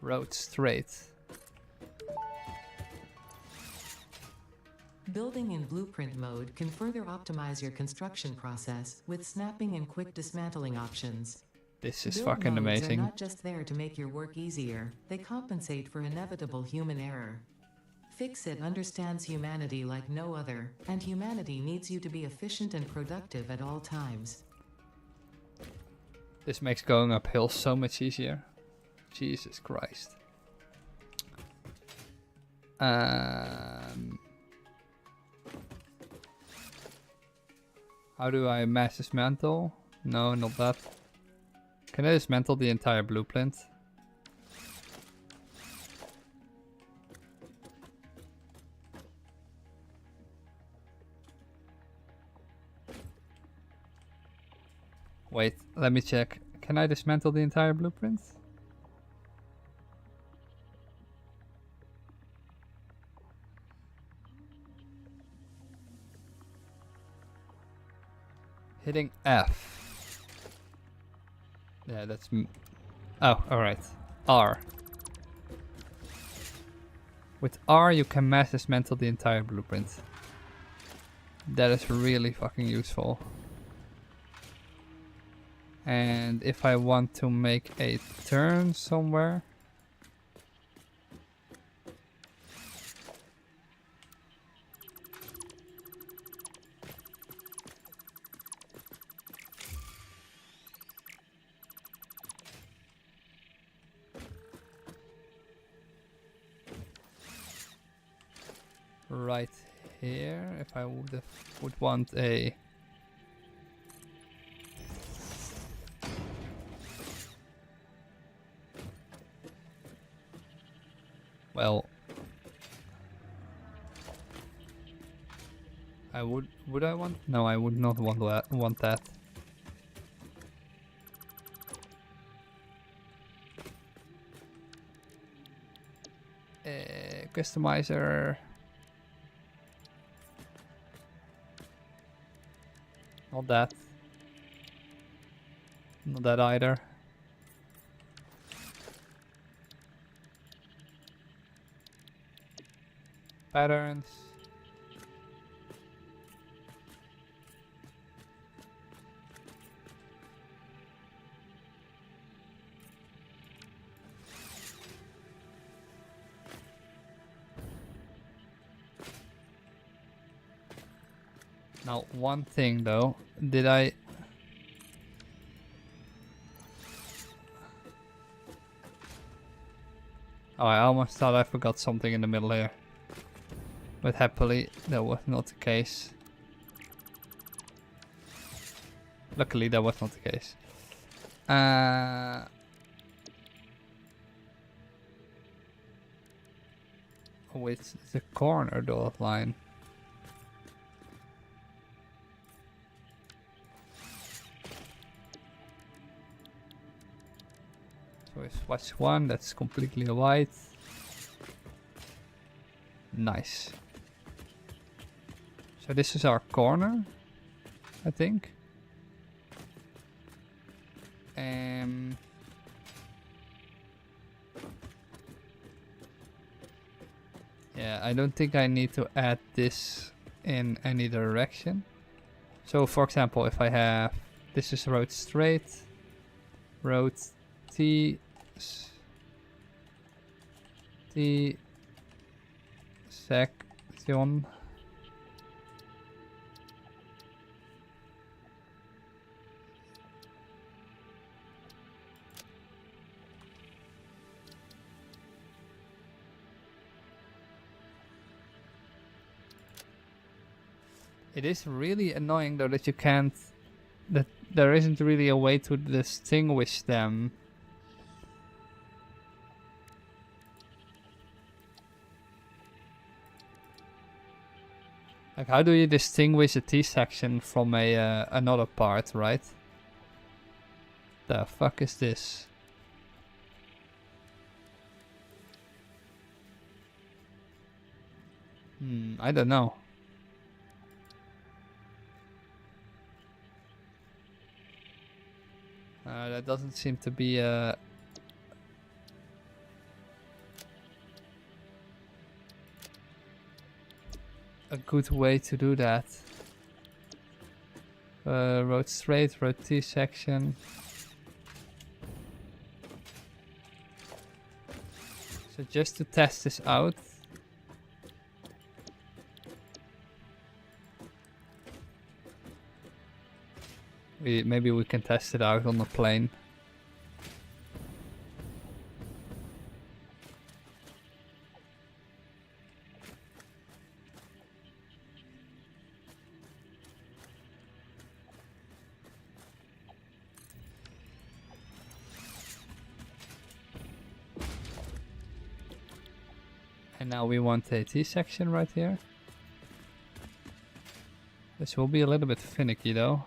road straight. Building in blueprint mode can further optimize your construction process with snapping and quick dismantling options. This is Build fucking modes amazing. are not just there to make your work easier, they compensate for inevitable human error. Fixit understands humanity like no other, and humanity needs you to be efficient and productive at all times. This makes going uphill so much easier. Jesus Christ. How do I mass dismantle? No, not that. Can I dismantle the entire blueprint? Wait, let me check. Can I dismantle the entire blueprint? Hitting F. Yeah, that's... Oh, alright. R. With R you can mass dismantle the entire blueprint. That is really fucking useful. And if I want to make a turn somewhere... right here. If I would want a... Well, would I want? No, I would not want that. Customizer. Not that. Not that either. Patterns. Now, one thing though, did I... Oh, I almost thought I forgot something in the middle here. But happily, that was not the case. Luckily, that was not the case. With the corner dot line. So we swatch one, that's completely white. Nice. So this is our corner, I think. Yeah, I don't think I need to add this in any direction. So for example, if I have, this is road straight, road T section. It is really annoying though that you can't, that there isn't really a way to distinguish them. Like, how do you distinguish a T-section from a another part, right? The fuck is this? I don't know. That doesn't seem to be a good way to do that. Road straight, road T section. So just to test this out. Maybe we can test it out on the plane. And now we want a T section right here. This will be a little bit finicky though.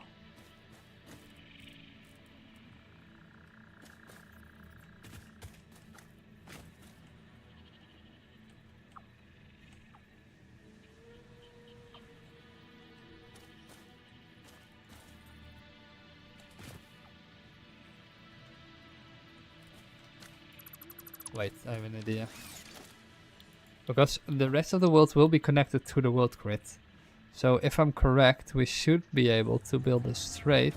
Wait, I have an idea. Because the rest of the world will be connected to the world grid. So if I'm correct, we should be able to build a straight.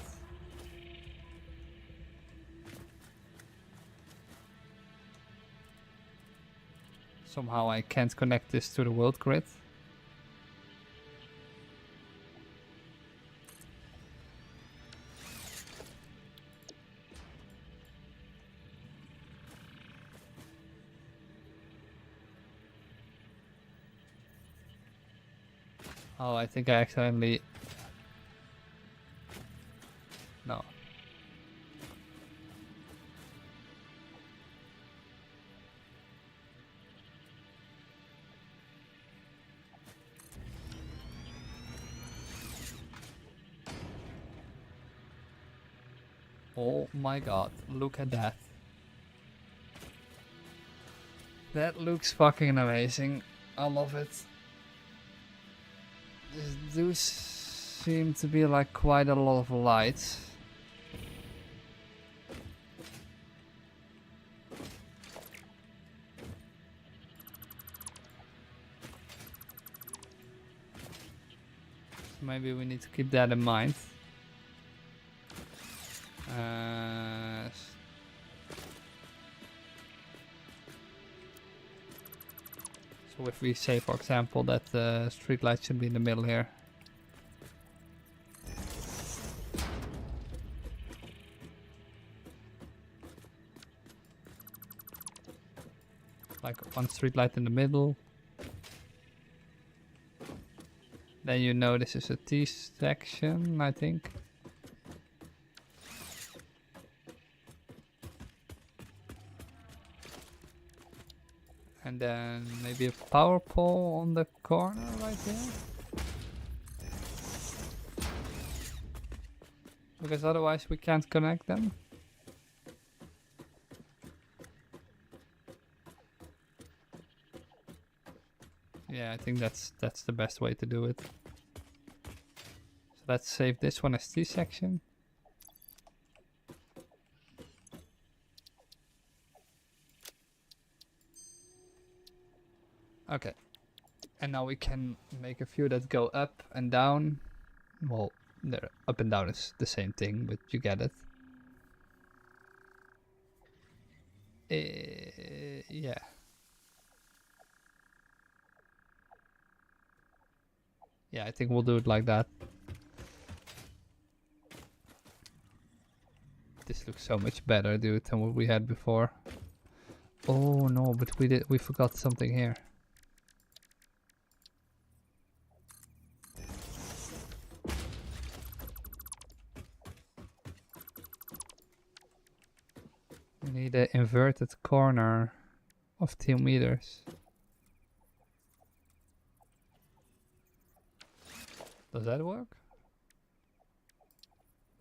Somehow I can't connect this to the world grid. Oh, I think I accidentally... No. Oh my god, look at that. That looks fucking amazing. I love it. These do seem to be like quite a lot of lights. Maybe we need to keep that in mind. So if we say, for example, that the street light should be in the middle here. Like one street light in the middle. Then you know this is a T section, I think. And then maybe a power pole on the corner right here. Because otherwise we can't connect them. Yeah, I think that's the best way to do it. So let's save this one as T section. Okay. And now we can make a few that go up and down. Well, up and down is the same thing, but you get it. Yeah. Yeah, I think we'll do it like that. This looks so much better, dude, than what we had before. Oh no, but we forgot something here. We need an inverted corner of 2 meters. Does that work?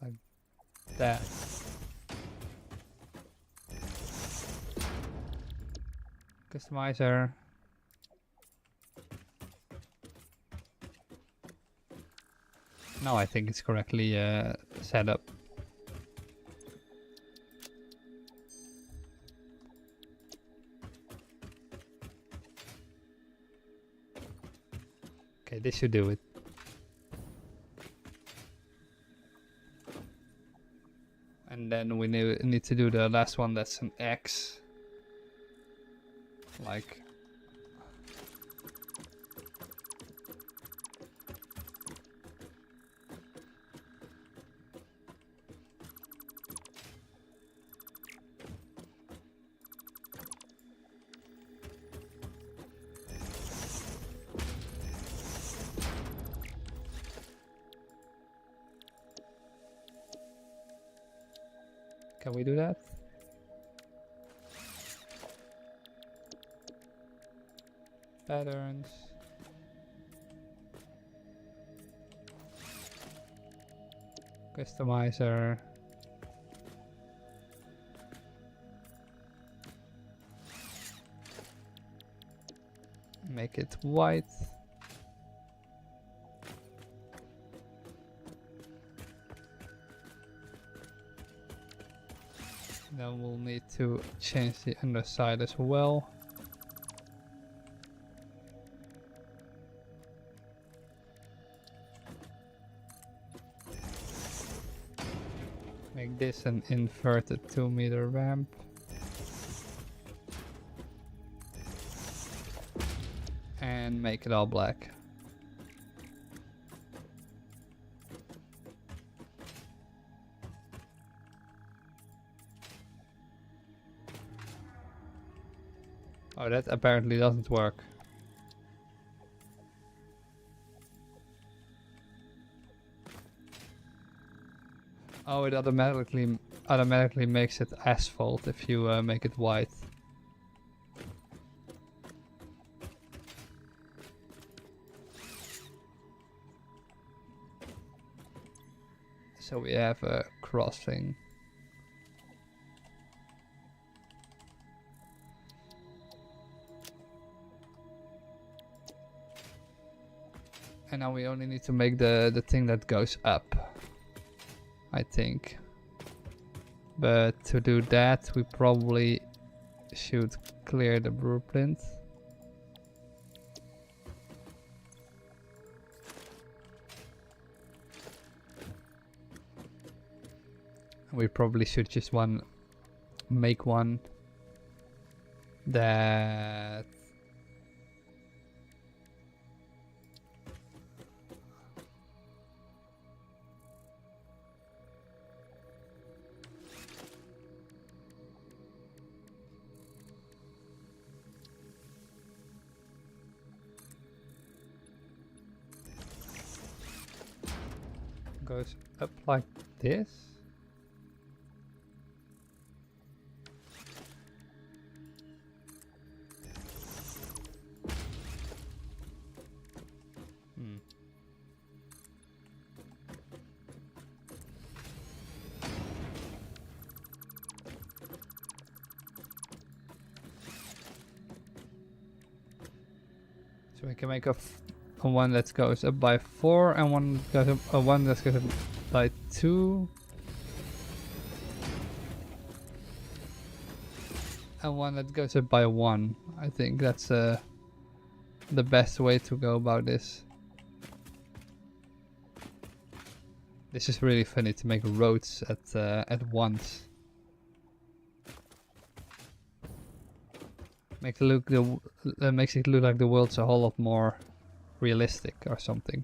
Like that. Customizer. Now I think it's correctly set up. Okay, this should do it. And then we need to do the last one, that's an X. Like... Can we do that? Patterns. Customizer. Make it white. Then we'll need to change the underside as well. Make this an inverted 2-meter ramp. And make it all black. Oh, that apparently doesn't work. Oh, it automatically makes it asphalt if you make it white. So we have a crossing. And now we only need to make the thing that goes up, I think. But to do that, we probably should clear the blueprint. We probably should just make one that goes up like this. So we can make a one that goes up by 4 and one goes up, one that goes up by 2. And one that goes up by 1. I think that's the best way to go about this. This is really funny to make roads at once. Makes it look like the world's a whole lot more realistic or something.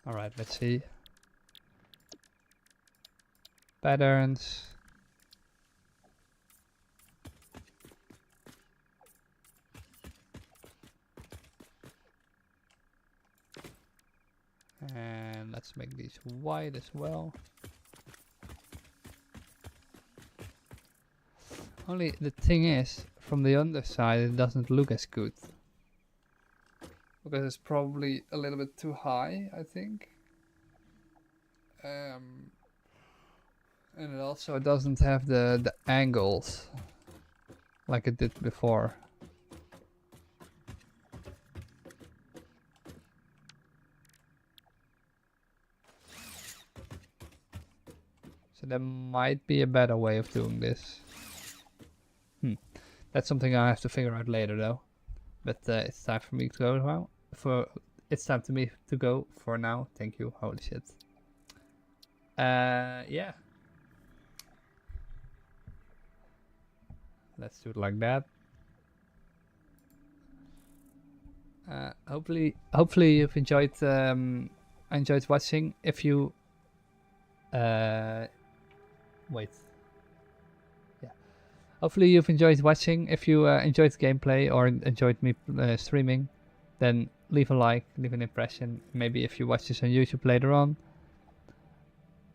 Alright, let's see. Patterns. And let's make these white as well. Only the thing is, from the underside it doesn't look as good. Because it's probably a little bit too high, I think. And it also doesn't have the angles like it did before. So there might be a better way of doing this. That's something I have to figure out later though. But it's time for me to go now. It's time to me to go for now. Thank you. Holy shit. Yeah. Let's do it like that. Hopefully you've enjoyed watching. If you wait. Yeah. Hopefully you've enjoyed watching. If you enjoyed gameplay or enjoyed me streaming, then leave a like, leave an impression. Maybe if you watch this on YouTube later on.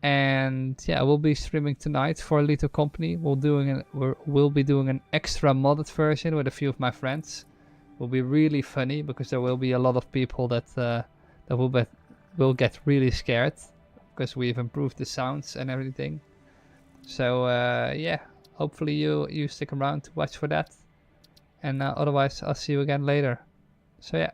And yeah, we'll be streaming tonight for Little Company. We'll be doing an extra modded version with a few of my friends. Will be really funny because there will be a lot of people that will get really scared because we've improved the sounds and everything. So yeah, hopefully you stick around to watch for that. And otherwise, I'll see you again later. So yeah,